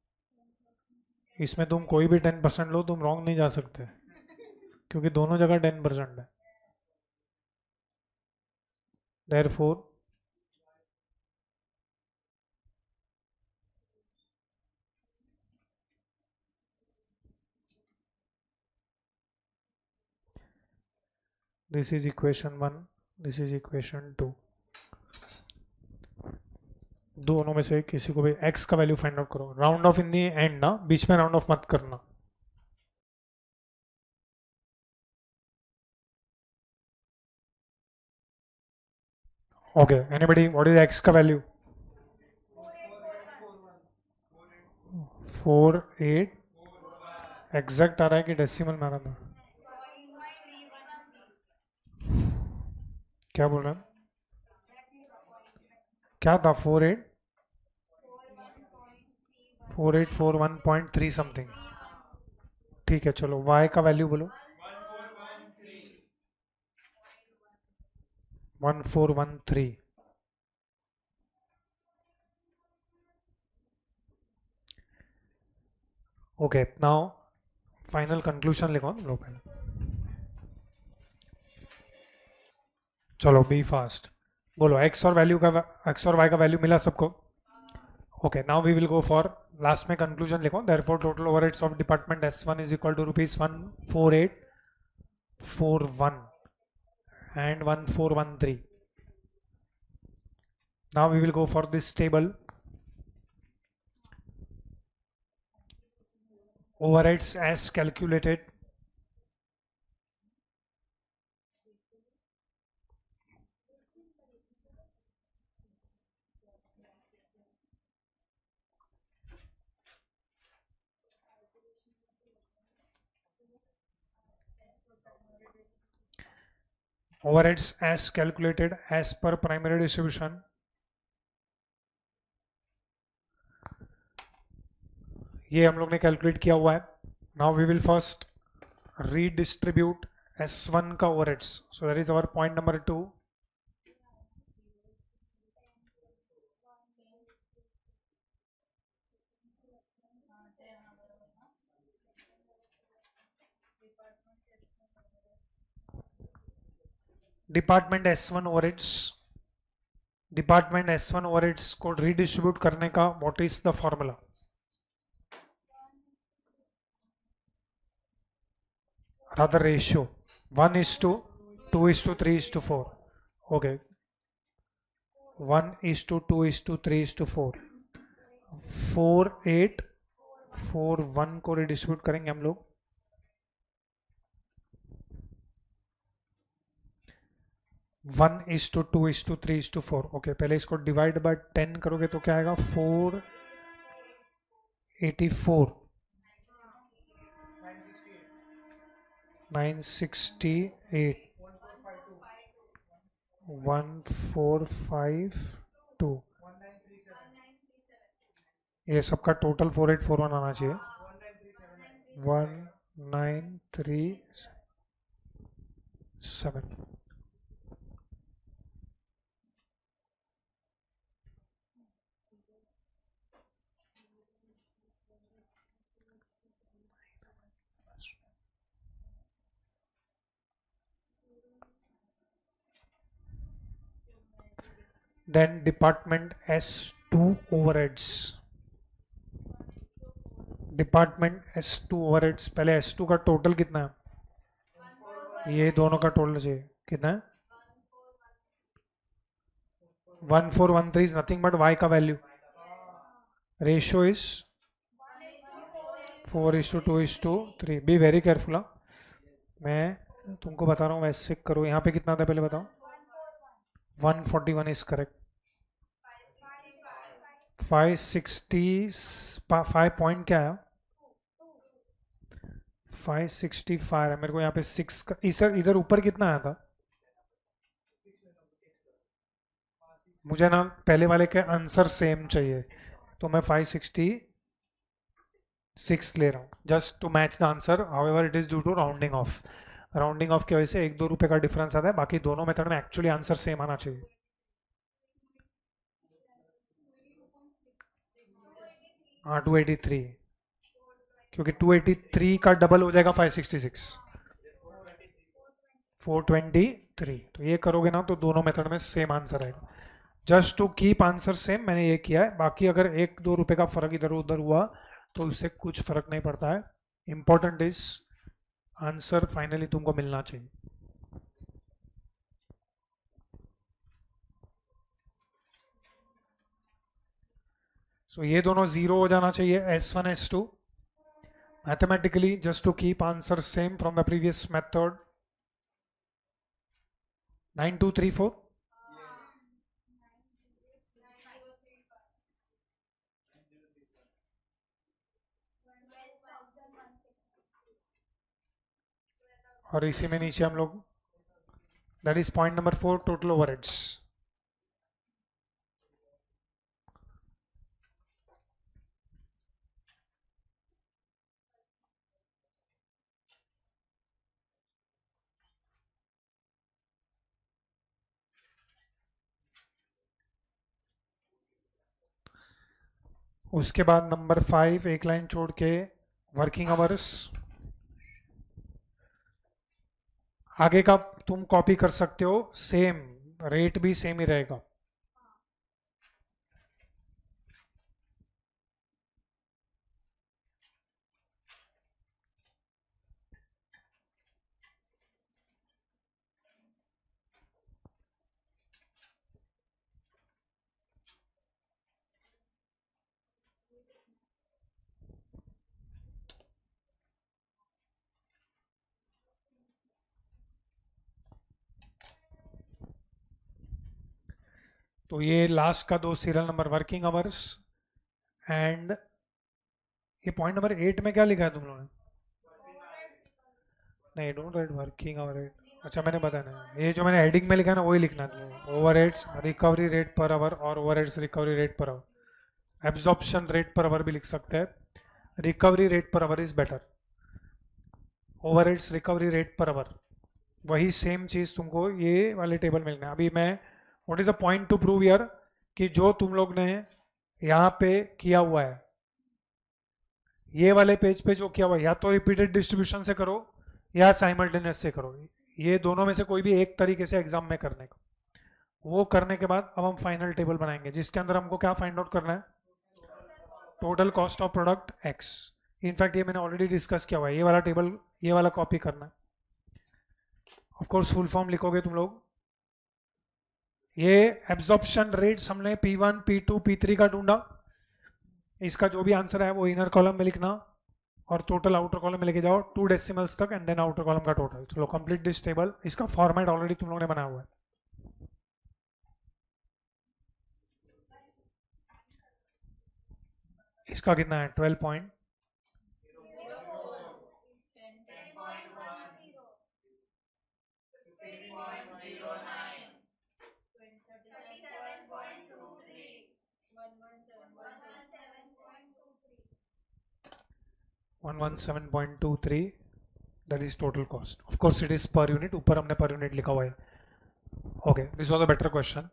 इसमें तुम कोई भी 10% लो, तुम रॉन्ग नहीं जा सकते, क्योंकि दोनों जगह 10% है। Therefore this is equation 1, this is equation 2। दोनों में से किसी को भी x का वैल्यू फाइंड आउट करो। Round of in the and ना, बीच में राउंड ऑफ मत करना। Okay, anybody what is x का वैल्यू? 48 एग्जैक्ट आ रहा है कि डेसिमल में आ रहा था? क्या बोल रहे हैं? क्या था? 4841.3 समथिंग। ठीक है, चलो y का वैल्यू बोलो। 1413। ओके, नाउ फाइनल कंक्लूजन लिखो तुम लोग पहले। चलो बी फास्ट बोलो। x और y का वैल्यू मिला सबको? Okay, now we will go for last में कंक्लूजन लिखो। Therefore total overheads of department S1 is equal to ₹14841 and 1413। Now we will go for this table. Overheads as calculated. Overheads as calculated as per primary distribution. ये हम लोग ने calculate किया हुआ है। Now we will first redistribute S1 का overheads. So that is our point number 2. Department S1 overheads को redistribute करने का what is the formula? rather ratio 1:2:3:4। okay, 1:2:3:4। 4841 को रिडिस्ट्रीब्यूट करेंगे हम लोग। 1:2:3:4। ओके, पहले इसको डिवाइड बाय 10 करोगे तो क्या आएगा? 484 968 1452। ये सबका टोटल 4841 आना चाहिए। 1937। Then department S2 overheads. Department S2 overheads, पहले S2 का टोटल कितना है? ये दोनों का टोटल चाहिए कितना है? 1413 इज नथिंग बट y का value. Ratio is 4:2:3. Be very careful. मैं तुमको बता रहा हूँ वैसे करो. यहाँ पे कितना था पहले बताओ. 141 इज करेक्ट. 565 पॉइंट क्या है? 565 है. मेरे को यहाँ पे 6 का इधर ऊपर कितना आया था? मुझे ना पहले वाले के आंसर सेम चाहिए, तो मैं 566 ले रहा हूँ just to match the answer. However it is due to rounding off. Rounding off की वजह से 1-2 रुपए का डिफरेंस आता है. बाकी दोनों मेथड में एक्चुअली आंसर सेम आना चाहिए. हाँ 283, क्योंकि 283 का डबल हो जाएगा 566. 423. तो ये करोगे ना तो दोनों मेथड में सेम आंसर आएगा. Just to keep answer same मैंने ये किया है. बाकी अगर 1-2 रुपए का फर्क इधर उधर हुआ तो उससे कुछ फर्क नहीं पड़ता है. इंपॉर्टेंट इज आंसर फाइनली तुमको मिलना चाहिए. सो ये दोनों जीरो हो जाना चाहिए, S1 S2. Mathematically just to keep answer same from the previous method. 9234. और इसी में नीचे हम लोग that is point number 4 total overheads. उसके बाद नंबर 5 एक लाइन छोड़ के वर्किंग आवर्स. आगे का तुम कॉपी कर सकते हो, सेम रेट भी सेम ही रहेगा. तो ये लास्ट का 2 serial number working hours. And ये पॉइंट नंबर 8 में क्या लिखा है तुम लोगों ने? नहीं don't write working hour rate. अच्छा मैंने बताया ना, ये जो मैंने हेडिंग में लिखा है ना वही लिखना है. Overheads recovery rate per hour और overheads recovery rate per hour. Absorption rate per hour भी लिख सकते हैं. Recovery rate per hour is better. Overheads recovery rate per hour वही सेम चीज तुमको ये वाले टेबल में लिखना है. अभी मैं what is the point two prove here कि जो तुम लोग ने यहाँ पे किया हुआ है, ये वाले पेज पे जो किया हुआ है, या तो रिपीटेड डिस्ट्रीब्यूशन से करो या साइमल्टेनियस से करो. ये दोनों में से कोई भी एक तरीके से एग्जाम में करने का. वो करने के बाद अब हम फाइनल टेबल बनाएंगे जिसके अंदर हमको क्या फाइंड आउट करना है? Total cost of product x. In fact ये मैंने ऑलरेडी डिस्कस किया हुआ है. ये वाला टेबल ये वाला कॉपी करना है. ऑफ कोर्स फुल फॉर्म लिखोगे तुम लोग. ये एब्जॉर्प्शन रेट्स हमने P1 P2 P3 का ढूंढा. इसका जो भी आंसर है वो इनर कॉलम में लिखना और टोटल आउटर कॉलम में लेके जाओ 2 डेसिमल्स तक एंड देन आउटर कॉलम का टोटल. चलो कंप्लीट दिस टेबल. इसका फॉर्मेट ऑलरेडी तुम लोगों ने बनाया हुआ है. इसका कितना है? 12 point. $117.23 that is total cost. Of course it is per unit. ऊपर हमने per unit लिखा हुआ है. Okay, this was a better question.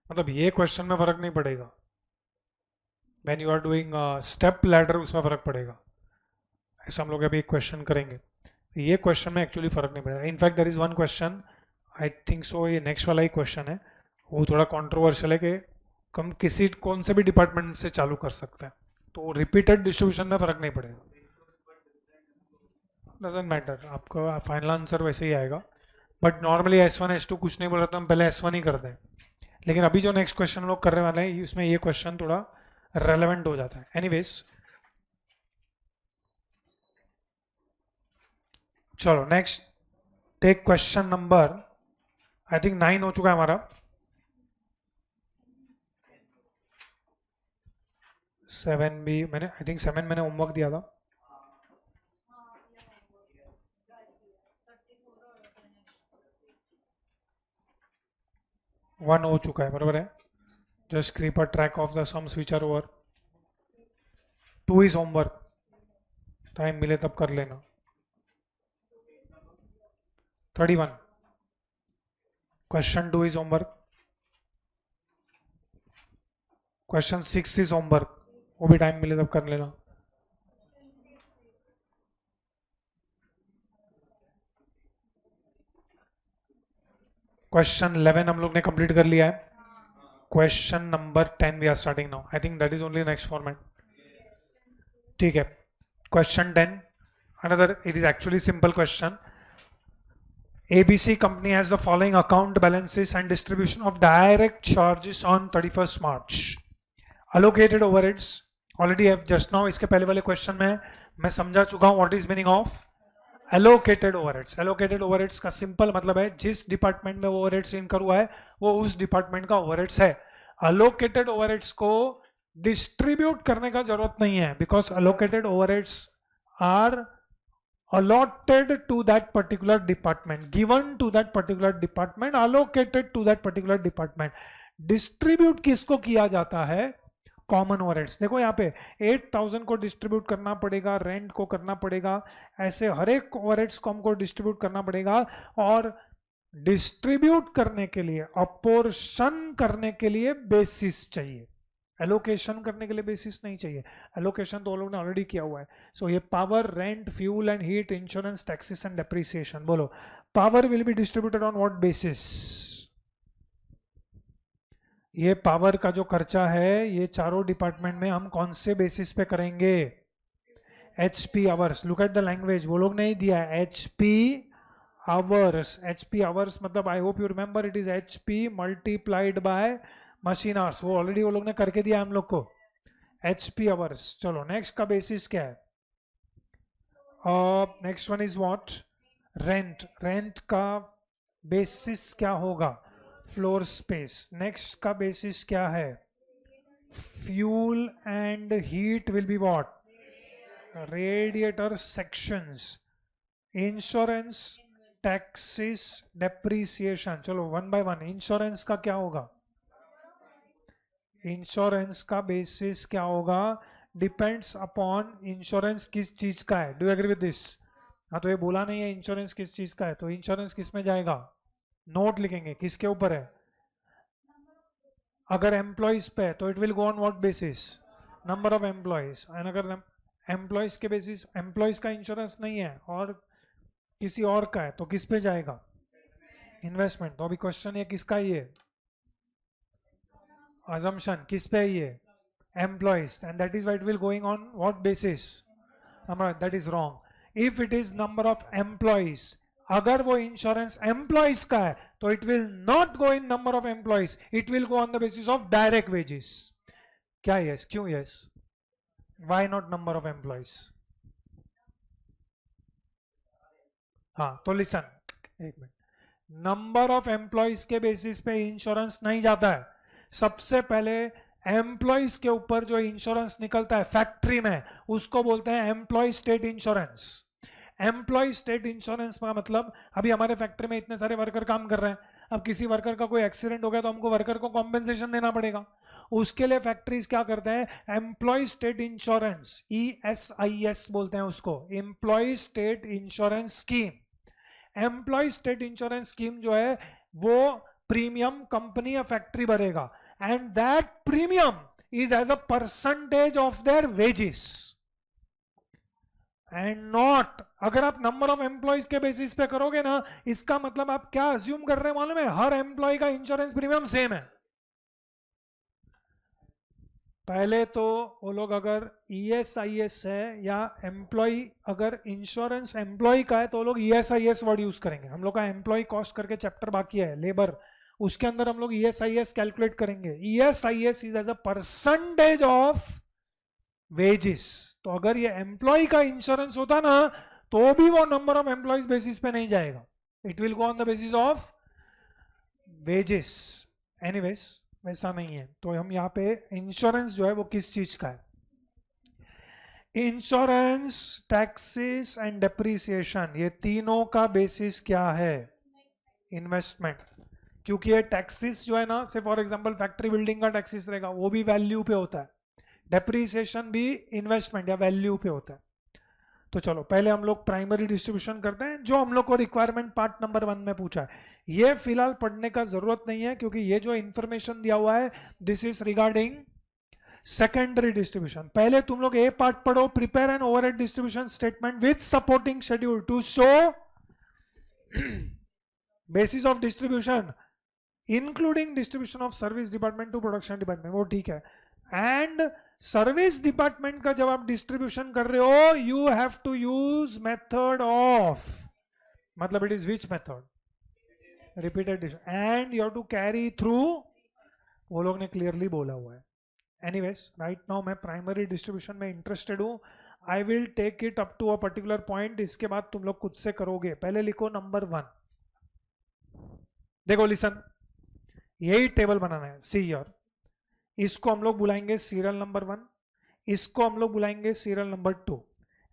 मतलब ये क्वेश्चन में फर्क नहीं पड़ेगा. When you are doing step ladder उसमें फर्क पड़ेगा. ऐसा हम लोग अभी एक क्वेश्चन करेंगे. ये क्वेश्चन में एक्चुअली फर्क नहीं पड़ेगा. In fact there is one question I think so, ये नेक्स्ट वाला ही क्वेश्चन है, वो थोड़ा कंट्रोवर्शियल है कि हम किसी कौन से भी डिपार्टमेंट से चालू कर सकते हैं. तो रिपीटेड डिस्ट्रीब्यूशन में फर्क नहीं पड़ेगा. डजंट मैटर, आपका फाइनल आंसर वैसे ही आएगा, बट नॉर्मली S1 S2 कुछ नहीं बोला तो हम पहले S1 ही करते हैं, लेकिन अभी जो नेक्स्ट क्वेश्चन हम लोग करने वाले हैं उसमें ये क्वेश्चन थोड़ा रेलेवेंट हो जाता है। एनीवेज चलो next take question number I think 9 हो चुका है हमारा। 7 भी मैंने आई थिंक 7 मैंने होमवर्क दिया था। वन हो चुका है, बराबर है। Just keep a track of the sums which are over. 2 is homework, time मिले तब कर लेना। 31 question 2 is homework. Question 6 is homework, वो भी टाइम मिले तब कर लेना। क्वेश्चन 11 हम लोग ने कंप्लीट कर लिया है। Question number 10 we are starting now, I think that is only next format. ठीक है, question 10 another, it is actually simple question. ABC company has the following account balances and distribution of direct charges on 31st March. Allocated overheads already have just now, इसके पहले वाले question में मैं समझा चुका हूं what is meaning of allocated overheads. Allocated overheads का simple मतलब है जिस डिपार्टमेंट में वो overheads इनकर हुआ है वो उस डिपार्टमेंट का overheads है। Allocated overheads को डिस्ट्रीब्यूट करने का जरूरत नहीं है, because allocated overheads are allotted to that particular department, given to that particular department, allocated to that particular department. Distribute किसको किया जाता है? Common overheads. देखो यहाँ पे 8000 को डिस्ट्रीब्यूट करना पड़ेगा, रेंट को करना पड़ेगा, ऐसे हर एक ओवरहेड्स को हमको डिस्ट्रीब्यूट करना पड़ेगा। और डिस्ट्रीब्यूट करने के लिए, अपोर्शन करने के लिए बेसिस चाहिए, एलोकेशन करने के लिए बेसिस नहीं चाहिए। एलोकेशन तो हम लोग ने ऑलरेडी किया हुआ है। सो ये power, rent, fuel and heat, insurance, taxes and depreciation. बोलो, power will be distributed on what basis? ये पावर का जो खर्चा है ये चारों डिपार्टमेंट में हम कौन से बेसिस पे करेंगे? HP hours. Look at the language, वो लोग नहीं दिया है HP आवर्स। HP आवर्स मतलब आई hope you remember it is HP multiplied by machine hours. वो ऑलरेडी वो लोग ने करके दिया हम लोग को, HP आवर्स। चलो नेक्स्ट का बेसिस क्या है? Next one is what? Rent. Rent का बेसिस क्या होगा? Floor space. नेक्स्ट का बेसिस क्या है? Fuel and heat will be what? Radiator sections. Insurance, taxes, depreciation. चलो वन बाय वन। इंश्योरेंस का क्या होगा? इंश्योरेंस का बेसिस क्या होगा? डिपेंड्स अपॉन इंश्योरेंस किस चीज का है। Do you agree with this? हाँ, तो ये बोला नहीं है इंश्योरेंस किस चीज का है, तो इंश्योरेंस किस में जाएगा? नोट लिखेंगे किसके ऊपर है। अगर एम्प्लॉइज पे है तो it will go on what basis? Number of employees. And अगर एम्प्लॉइज के बेसिस, एम्प्लॉइज का इंश्योरेंस नहीं है और किसी और का है तो किस पे जाएगा? इन्वेस्टमेंट। तो अभी क्वेश्चन ये किसका ही है? assumption किस पे है ये? employees, and that is why it will going on what basis? number. That is wrong. if it is number of employees, अगर वो इंश्योरेंस एम्प्लॉइज का है तो it will not go in number of employees, it will go on the basis of direct wages. क्या yes? क्यों yes? Why not number of employees? हाँ तो listen, एक मिनट। नंबर ऑफ एम्प्लॉइज के basis पे इंश्योरेंस नहीं जाता है। सबसे पहले एम्प्लॉइज के ऊपर जो इंश्योरेंस निकलता है फैक्ट्री में उसको बोलते हैं employee state insurance. Employee state insurance का मतलब, अभी हमारे फैक्ट्री में इतने सारे वर्कर काम कर रहे हैं, अब किसी वर्कर का कोई एक्सीडेंट हो गया तो हमको वर्कर को कॉम्पेंसेशन देना पड़ेगा। उसके लिए फैक्ट्रीज क्या करते हैं? एम्प्लॉय स्टेट इंश्योरेंस, ESIS बोलते हैं उसको, employee state insurance scheme. Employee state insurance scheme जो है वो प्रीमियम कंपनी या फैक्ट्री भरेगा, and that premium is as a percentage of their wages and not. अगर आप नंबर ऑफ एम्प्लॉइज के बेसिस पे करोगे ना, इसका मतलब आप क्या अज्यूम कर रहे हैं मालूम है? हर एम्प्लॉय का इंश्योरेंस प्रीमियम सेम है। पहले तो वो लोग अगर ESIS है या एम्प्लॉय, अगर इंश्योरेंस एम्प्लॉय का है तो वो लोग ESIS वर्ड यूज करेंगे। हम लोग का एम्प्लॉय कॉस्ट करके चैप्टर बाकी है लेबर, उसके अंदर हम लोग ESIS कैलकुलेट करेंगे। ESIS is as a percentage of wages. तो अगर ये एम्प्लॉय का इंश्योरेंस होता ना तो भी वो नंबर ऑफ एम्प्लॉयज बेसिस पे नहीं जाएगा, it will go on the basis of wages. Anyways वैसा नहीं है। तो हम यहाँ पे इंश्योरेंस जो है वो किस चीज का है, इंश्योरेंस, टैक्सेस एंड डेप्रिसिएशन, ये तीनों का बेसिस क्या है, इन्वेस्टमेंट। क्योंकि ये टैक्सेस जो है ना, से फॉर एग्जांपल फैक्ट्री बिल्डिंग का टैक्सेस रहेगा वो भी वैल्यू पे होता है, डेप्रिसिएशन भी इन्वेस्टमेंट या वैल्यू पे होता है। तो चलो पहले हम लोग प्राइमरी डिस्ट्रीब्यूशन करते हैं, जो हम लोग को रिक्वायरमेंट पार्ट नंबर 1 में पूछा है। ये फिलहाल पढ़ने का जरूरत नहीं है क्योंकि ये जो इंफॉर्मेशन दिया हुआ है this is regarding secondary distribution. पहले तुम लोग ए पार्ट पढ़ो, prepare an overhead distribution statement with supporting schedule to show basis of distribution including distribution of service department to production department, वो ठीक है। एंड सर्विस डिपार्टमेंट का जब आप डिस्ट्रीब्यूशन कर रहे हो you have to use method of, मतलब it is which method, repeated, and you have to carry through, वो लोग ने क्लियरली बोला हुआ है। एनीवेज राइट नाउ मैं प्राइमरी डिस्ट्रीब्यूशन में इंटरेस्टेड हूं, I will take it up to a particular point, इसके बाद तुम लोग खुद से करोगे। पहले लिखो नंबर 1, देखो लिसन, यही टेबल बनाना है, सी हियर। इसको हम लोग बुलाएंगे सीरियल नंबर 1, इसको हम लोग बुलाएंगे सीरियल नंबर 2,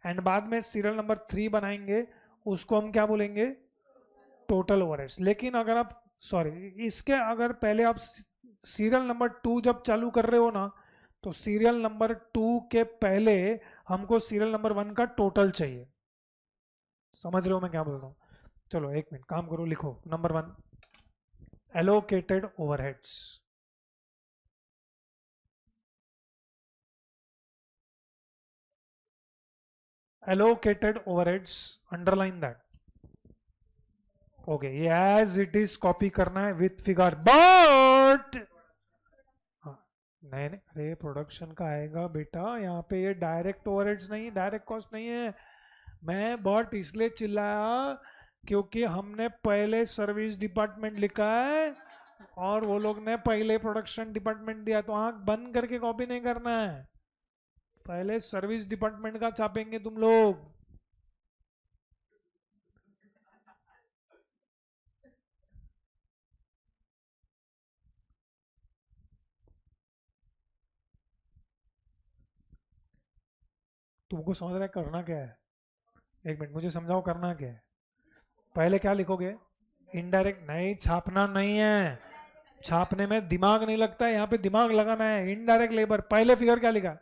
एंड बाद में सीरियल नंबर 3 बनाएंगे, उसको हम क्या बोलेंगे, टोटल ओवरहेड्स। लेकिन अगर आप इसके अगर पहले आप सीरियल नंबर 2 जब चालू कर रहे हो ना, तो सीरियल नंबर 2 के पहले हमको सीरियल नंबर 1 का टोटल चाहिए। समझ रहे हो मैं क्या बोल रहा हूँ? चलो एक मिनट काम करो, लिखो number 1, allocated overheads. Allocated overheads, underline that. Okay, ये as it is copy करना है with figure, but नहीं नहीं, अरे प्रोडक्शन का आएगा बेटा, यहाँ पे ये डायरेक्ट ओवरहेड्स नहीं, डायरेक्ट कॉस्ट नहीं है। मैं बहुत इसलिए चिल्लाया क्योंकि हमने पहले सर्विस डिपार्टमेंट लिखा है और वो लोग ने पहले प्रोडक्शन डिपार्टमेंट दिया, तो आंख बंद करके कॉपी नहीं करना है, पहले सर्विस डिपार्टमेंट का छापेंगे तुम लोग। तुमको समझ रहा है करना क्या है? एक मिनट मुझे समझाओ करना क्या है। पहले क्या लिखोगे, इनडायरेक्ट नहीं, छापना नहीं है, छापने में दिमाग नहीं लगता है, यहाँ पे दिमाग लगाना है। इनडायरेक्ट लेबर, पहले फिगर क्या लिखा,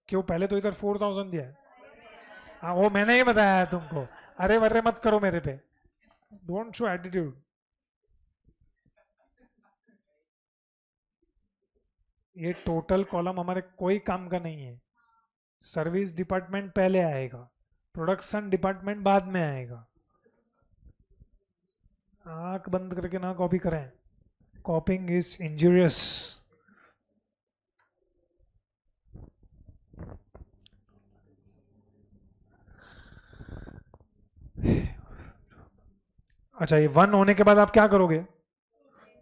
क्यों पहले तो इधर 4000 दिया है। हाँ वो मैंने ही बताया है तुमको, अरे वर्रे मत करो मेरे पे, डोंट शो एटीट्यूड। ये टोटल कॉलम हमारे कोई काम का नहीं है, सर्विस डिपार्टमेंट पहले आएगा, प्रोडक्शन डिपार्टमेंट बाद में आएगा। आंख बंद करके ना कॉपी करें, कॉपिंग इज इंजूरियस। अच्छा ये 1 होने के बाद आप क्या करोगे,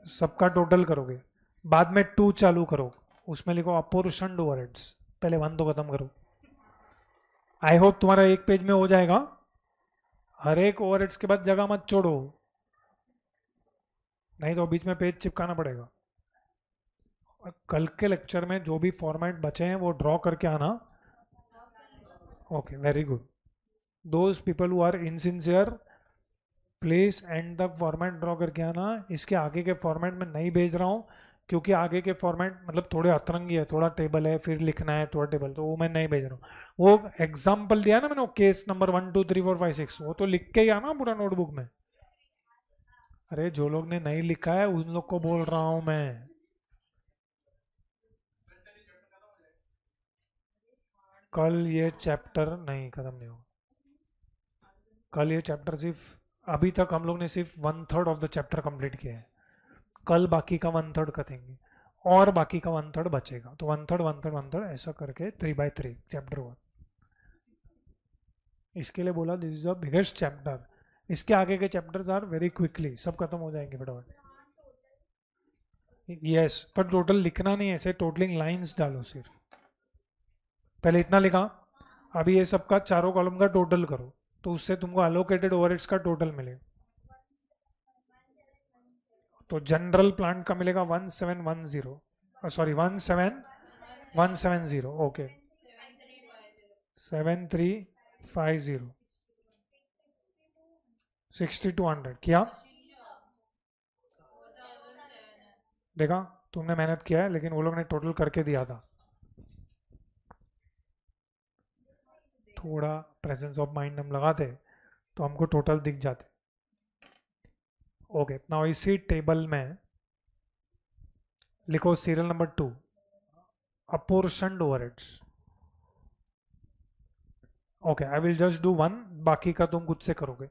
सबका टोटल करोगे, बाद में 2 चालू करो, उसमें लिखो अपोर्शन्ड ओवरहेड्स। पहले 1 तो खत्म करो। आई होप तुम्हारा एक पेज में हो जाएगा, हर एक ओवरहेड्स के बाद जगह मत छोड़ो, नहीं तो बीच में पेज चिपकाना पड़ेगा। और कल के लेक्चर में जो भी फॉर्मेट बचे हैं वो ड्रॉ करके आना। Okay very good, those people who are insincere please and the format draw करके आना। इसके आगे के फॉर्मेट में नहीं भेज रहा हूँ क्योंकि आगे के फॉर्मेट मतलब थोड़े अतरंगी है, थोड़ा टेबल है फिर लिखना है थोड़ा टेबल, तो वो मैं नहीं भेज रहा हूँ। वो एग्जाम्पल दिया ना मैंने, केस नंबर 1 2 3 4 5 6, वो तो लिख के ही आना पूरा नोटबुक में। अरे जो लोग ने नहीं लिखा है उन लोग को बोल रहा हूं मैं। कल ये चैप्टर नहीं खत्म नहीं होगा, कल ये चैप्टर सिर्फ अभी तक हम लोग ने सिर्फ 1/3 ऑफ द चैप्टर कंप्लीट किया है, कल बाकी का 1/3 करेंगे। और बाकी का 1/3 बचेगा, तो 1/3 1/3 1/3 ऐसा करके 3/3 चैप्टर 1। इसके लिए बोला this is the biggest chapter. इसके आगे के चैप्टर्स आर वेरी क्विकली, सब खत्म हो जाएंगे फटाफट। यस, पर टोटल लिखना नहीं है, ऐसे टोटलिंग लाइंस डालो सिर्फ। पहले इतना लिखा, अभी ये सबका चारों कॉलम का टोटल करो, तो उससे तुमको अलोकेटेड ओवरहेड्स का टोटल मिलेगा। तो जनरल प्लांट का मिलेगा 1710, सॉरी 17170, ओके 7350 6200 किया। देखा, तुमने मेहनत किया है, लेकिन वो लोग ने टोटल करके दिया था। थोड़ा प्रेजेंस ऑफ माइंड हम लगाते तो हमको टोटल दिख जाते। ओके, नाउ इसी टेबल में लिखो serial number 2, apportioned overheads. Okay, I will just do 1, बाकी का तुम खुद से करोगे।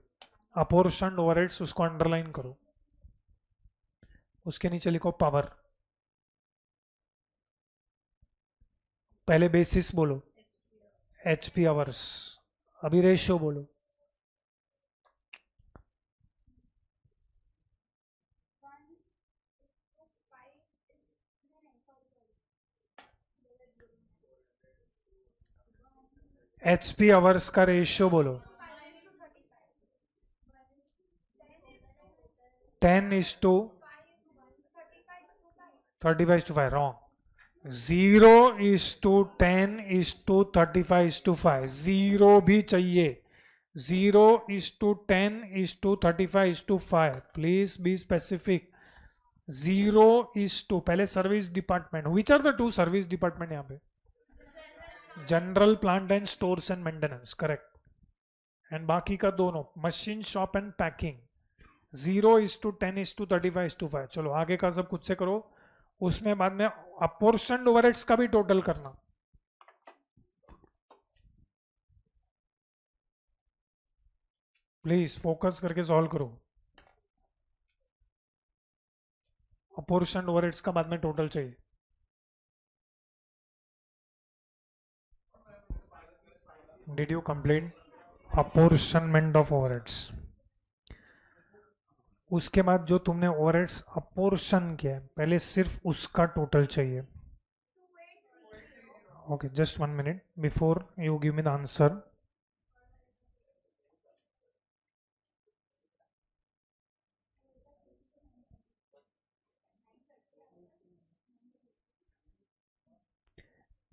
अपोर्शन्ड ओवरहेड्स, उसको अंडरलाइन करो, उसके नीचे लिखो पावर। पहले बेसिस बोलो, HP आवर्स, अभी रेशियो बोलो। HP आवर्स का रेशियो बोलो। 10:35:5, रॉन्ग। 0:10:35:5, 0 भी चाहिए। 0:10:35:5, प्लीज बी स्पेसिफिक। 0:, पहले service department, which are the 2 service department यहाँ पे? General plant and stores and maintenance, correct. And बाकी का दोनों मशीन शॉप एंड पैकिंग। 0:10:35:5। चलो आगे का सब खुद से करो, उसमें बाद में अपोर्शन्ड ओवरहेड्स का भी टोटल करना। प्लीज फोकस करके सॉल्व करो। अपोर्शन्ड ओवरहेड्स का बाद में टोटल चाहिए। Did you complete apportionment of overheads? उसके बाद जो तुमने ओवरहेड्स अपोर्शन किया है, पहले सिर्फ उसका टोटल चाहिए। Okay, just 1 minute before you give me the answer.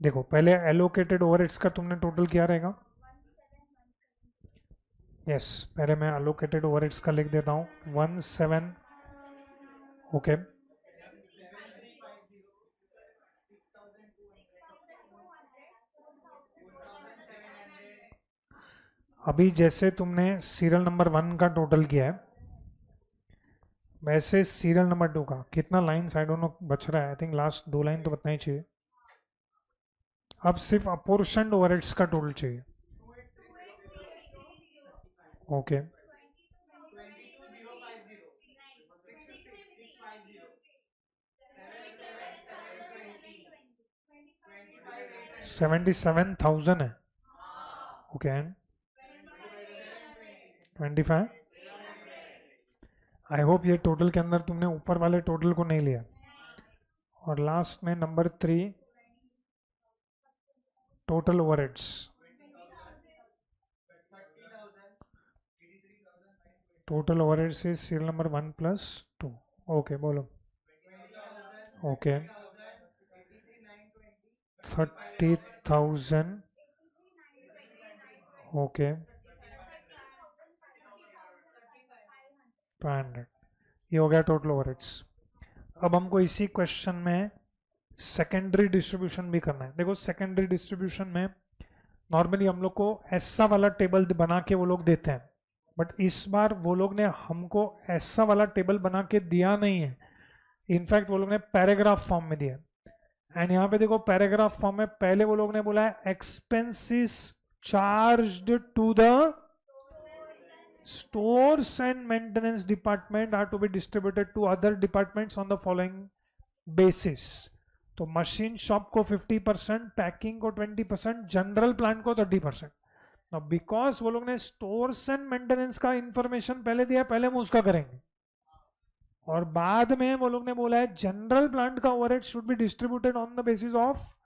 देखो, पहले एलोकेटेड ओवरहेड्स का तुमने टोटल क्या रहेगा? यस, पहले मैं एलोकेटेड ओवरहेड्स का लिख देता हूँ 17, ओके। अभी जैसे तुमने सीरियल नंबर 1 का टोटल किया है, वैसे सीरियल नंबर 2 का कितना लाइन्स आई डोंट नो बच रहा है, आई थिंक लास्ट 2 लाइन तो बताना ही चाहिए। अब सिर्फ अपोर्शन्ड ओवरहेड्स का टोटल चाहिए, ओके। $77,000 है, ओके। एंड 25, आई होप ये टोटल के अंदर तुमने ऊपर वाले टोटल को नहीं लिया। और लास्ट में number 3, total overheads, total overheads is serial number 1 + 2, okay बोलो। ओके, 30,000, ओके 500, ये हो गया टोटल ओवरहेड्स। अब हमको इसी क्वेश्चन में सेकेंडरी डिस्ट्रीब्यूशन भी करना है। देखो, सेकेंडरी डिस्ट्रीब्यूशन में नॉर्मली हम लोग को ऐसा वाला टेबल बना के वो लोग देते हैं, बट इस बार वो लोग ने हमको ऐसा वाला टेबल बना के दिया नहीं है। इनफैक्ट वो लोग ने पैराग्राफ फॉर्म में दिया है। एंड यहाँ पे देखो, पैराग्राफ फॉर्म में पहले वो लोग ने बोला है expenses charged to the stores and maintenance department are to be distributed to other departments on the following basis, तो मशीन शॉप को 50%, पैकिंग को 20%, जनरल प्लांट को 30%। अब बिकॉज वो लोग ने स्टोर्स एंड मेंटेनेंस का इंफॉर्मेशन पहले दिया, पहले हम उसका करेंगे, और बाद में वो लोग ने बोला है जनरल प्लांट का overhead should be distributed on the basis of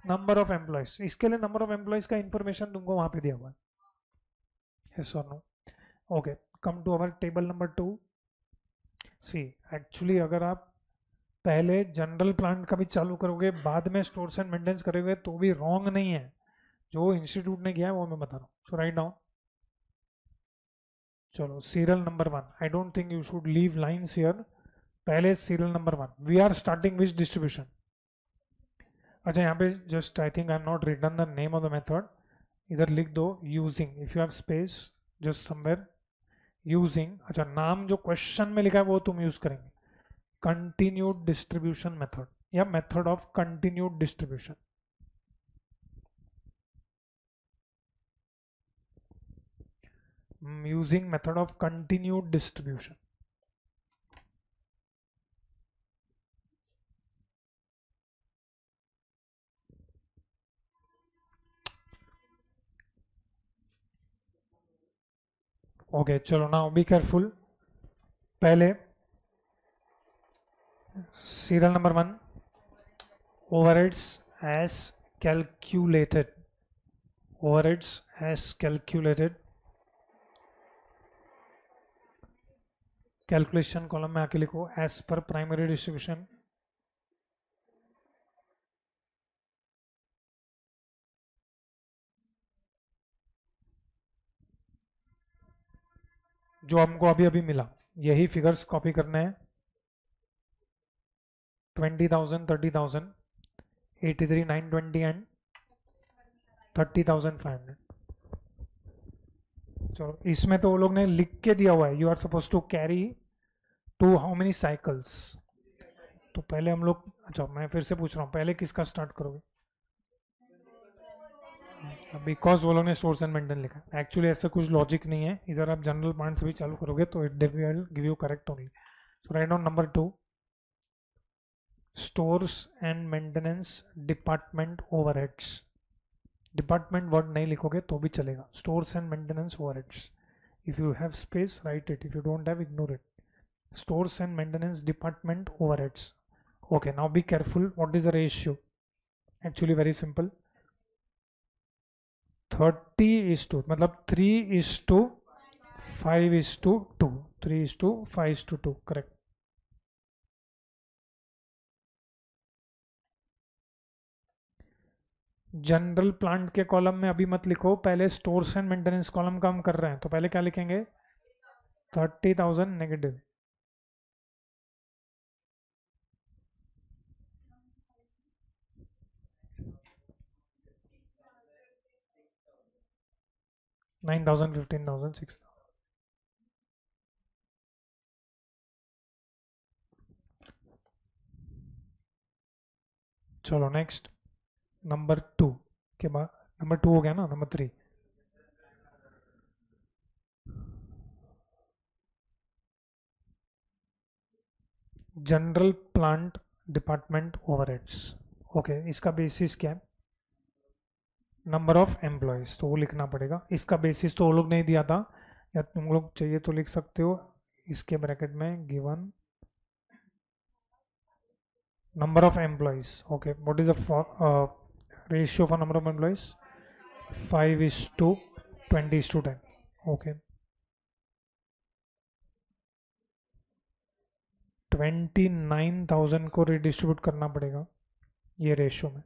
number of employees. इसके लिए नंबर ऑफ एम्प्लॉयज का इंफॉर्मेशन तुमको वहां पे दिया हुआ है, यस और no. Okay, come to our table number 2। See actually अगर आप पहले जनरल प्लांट का भी चालू करोगे, बाद में स्टोर्स एंड मेंटेनेंस करोगे, तो भी रॉन्ग नहीं है। जो इंस्टीट्यूट ने किया है वो मैं बता रहा हूँ। सो राइट डाउन, चलो serial number 1, I don't think you should leave lines here. पहले serial number 1, we are starting which distribution. अच्छा यहाँ पे just I think I am not written the name of the method, इधर लिख दो using, if you have space just somewhere, using. अच्छा नाम जो क्वेश्चन में लिखा है वो तुम यूज करेंगे, कंटिन्यूड डिस्ट्रीब्यूशन मेथड या method of continued distribution. Using method of continued distribution. Okay, चलो now be careful. पहले serial number 1, overheads as calculated, overheads as calculated, calculation column में आके लिखो एज पर प्राइमरी डिस्ट्रीब्यूशन। जो हमको अभी अभी मिला यही फिगर्स कॉपी करने हैं, 20,000, 30,000, 83,920 एंड 30,500। चलो इसमें तो वो लोग ने लिख के दिया हुआ है, you are suppose to carry to how many cycles. तो पहले हम लोग, अच्छा मैं फिर से पूछ रहा हूँ, पहले किसका स्टार्ट करोगे? बिकॉज वो लोग ने स्टोर्स एंड मेंटेन लिखा है। एक्चुअली ऐसा कुछ लॉजिक नहीं है, इधर आप जनरल प्लांट से भी चालू करोगे तो it will give you correct only. So write down number 2, stores and maintenance department overheads. Department word नहीं लिखोगे तो भी चलेगा, stores and maintenance overheads. If you have space right it, if you don't have ignore it. Stores and maintenance department overheads. Okay now be careful, what is the ratio? Actually very simple, 30:2, मतलब 3:5:2, 3:5:2, correct. General plant के column में अभी मत लिखो, पहले stores and maintenance column का हम कर रहे हैं, तो पहले क्या लिखेंगे? 30,000 नेगेटिव, $9,000, $15,000, $6,000। चलो नेक्स्ट नंबर 2 के बाद, नंबर 2 हो गया ना, number 3, general plant department overheads. Okay इसका बेसिस क्या है? नंबर ऑफ एम्प्लॉयज, तो वो लिखना पड़ेगा। इसका बेसिस तो वो लोग नहीं दिया था, या तुम लोग चाहिए तो लिख सकते हो इसके ब्रैकेट में, given number of employees. Okay, what is the ratio for number of employees? 5:20:10. Okay, 29,000 को रिडिस्ट्रीब्यूट करना पड़ेगा ये रेशियो में।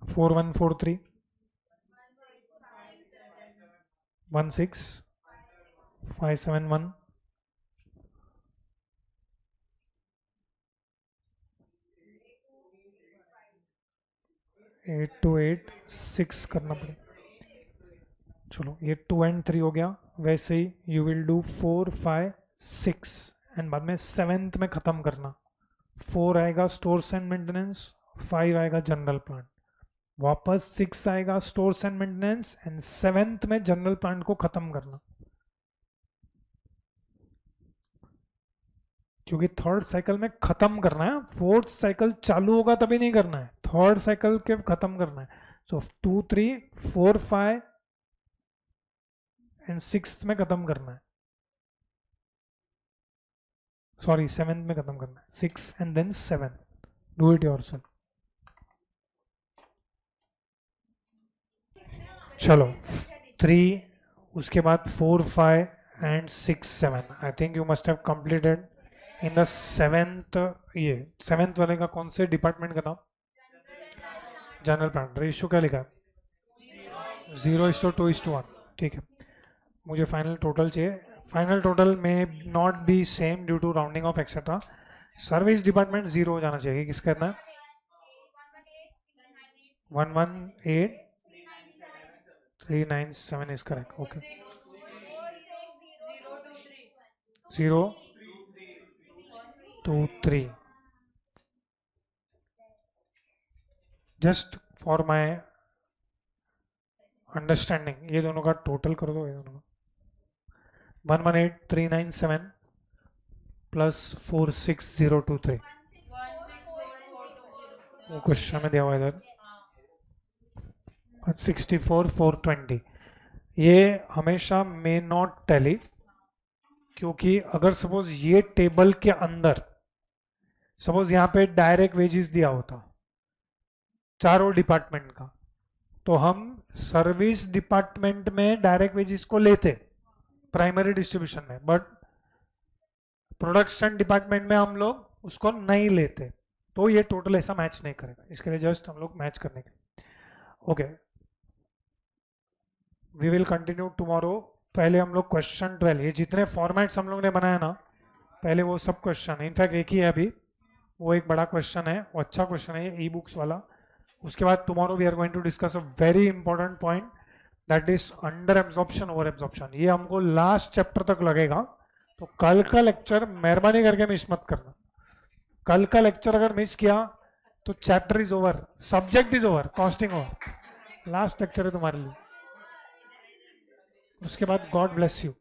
फोर 143 16571 8286 करना पड़ेगा। चलो ये 2 and 3 हो गया। वैसे ही यू विल डू 4 5 6 एंड बाद में 7th में ख़त्म करना। 4 आएगा स्टोर्स एंड मेंटेनेंस, 5 आएगा जनरल प्लांट, वापस 6 आएगा stores and maintenance, and 7th में जनरल प्लांट को खत्म करना, क्योंकि थर्ड साइकिल में खत्म करना है, फोर्थ साइकिल चालू होगा तभी नहीं करना है, थर्ड साइकिल के खत्म करना है। सो 2 3 4 5 एंड 6th में खत्म करना है, सॉरी 7th में खत्म करना है, 6 and then 7, do it yourself. चलो 3, उसके बाद 4 5 and 6 7, I think you must have completed in the 7th। ये 7th वाले का कौन से डिपार्टमेंट का था? General plant. रेशियो क्या लिखा है? 0:2:1, ठीक है। मुझे फाइनल टोटल चाहिए, फाइनल टोटल में not be same due to rounding off etcetera. Service department 0 हो जाना चाहिए, किसका इतना? 118,397 is correct, okay। 0 2 3, just for my understanding ये दोनों का टोटल कर दो, ये दोनों का 118,397 प्लस 46023, वो क्वेश्चन में दिया हुआ इधर 164,420। ये हमेशा मे नॉट टैली, क्योंकि अगर सपोज ये टेबल के अंदर सपोज यहाँ पे डायरेक्ट वेजेस दिया होता चारों डिपार्टमेंट का, तो हम सर्विस डिपार्टमेंट में डायरेक्ट वेजेस को लेते प्राइमरी डिस्ट्रीब्यूशन में, बट प्रोडक्शन डिपार्टमेंट में हम लोग उसको नहीं लेते, तो ये टोटल ऐसा मैच नहीं करेगा। इसके लिए जस्ट हम लोग मैच करने के, okay. We will continue tomorrow. पहले हम लोग क्वेश्चन 12, ये जितने फॉर्मेट्स हम लोग ने बनाया ना पहले वो सब क्वेश्चन है, इनफैक्ट एक ही है अभी, वो एक बड़ा क्वेश्चन है, वो अच्छा क्वेश्चन है ई बुक्स वाला। उसके बाद tomorrow we are going to discuss a very important point, that is under absorption over absorption. ये हमको लास्ट चैप्टर तक लगेगा, तो कल का लेक्चर मेहरबानी करके मिस मत करना। कल का लेक्चर अगर मिस किया तो chapter is over, subject is over, costing over, last lecture है तुम्हारे लिए। उसके बाद गॉड ब्लेस यू।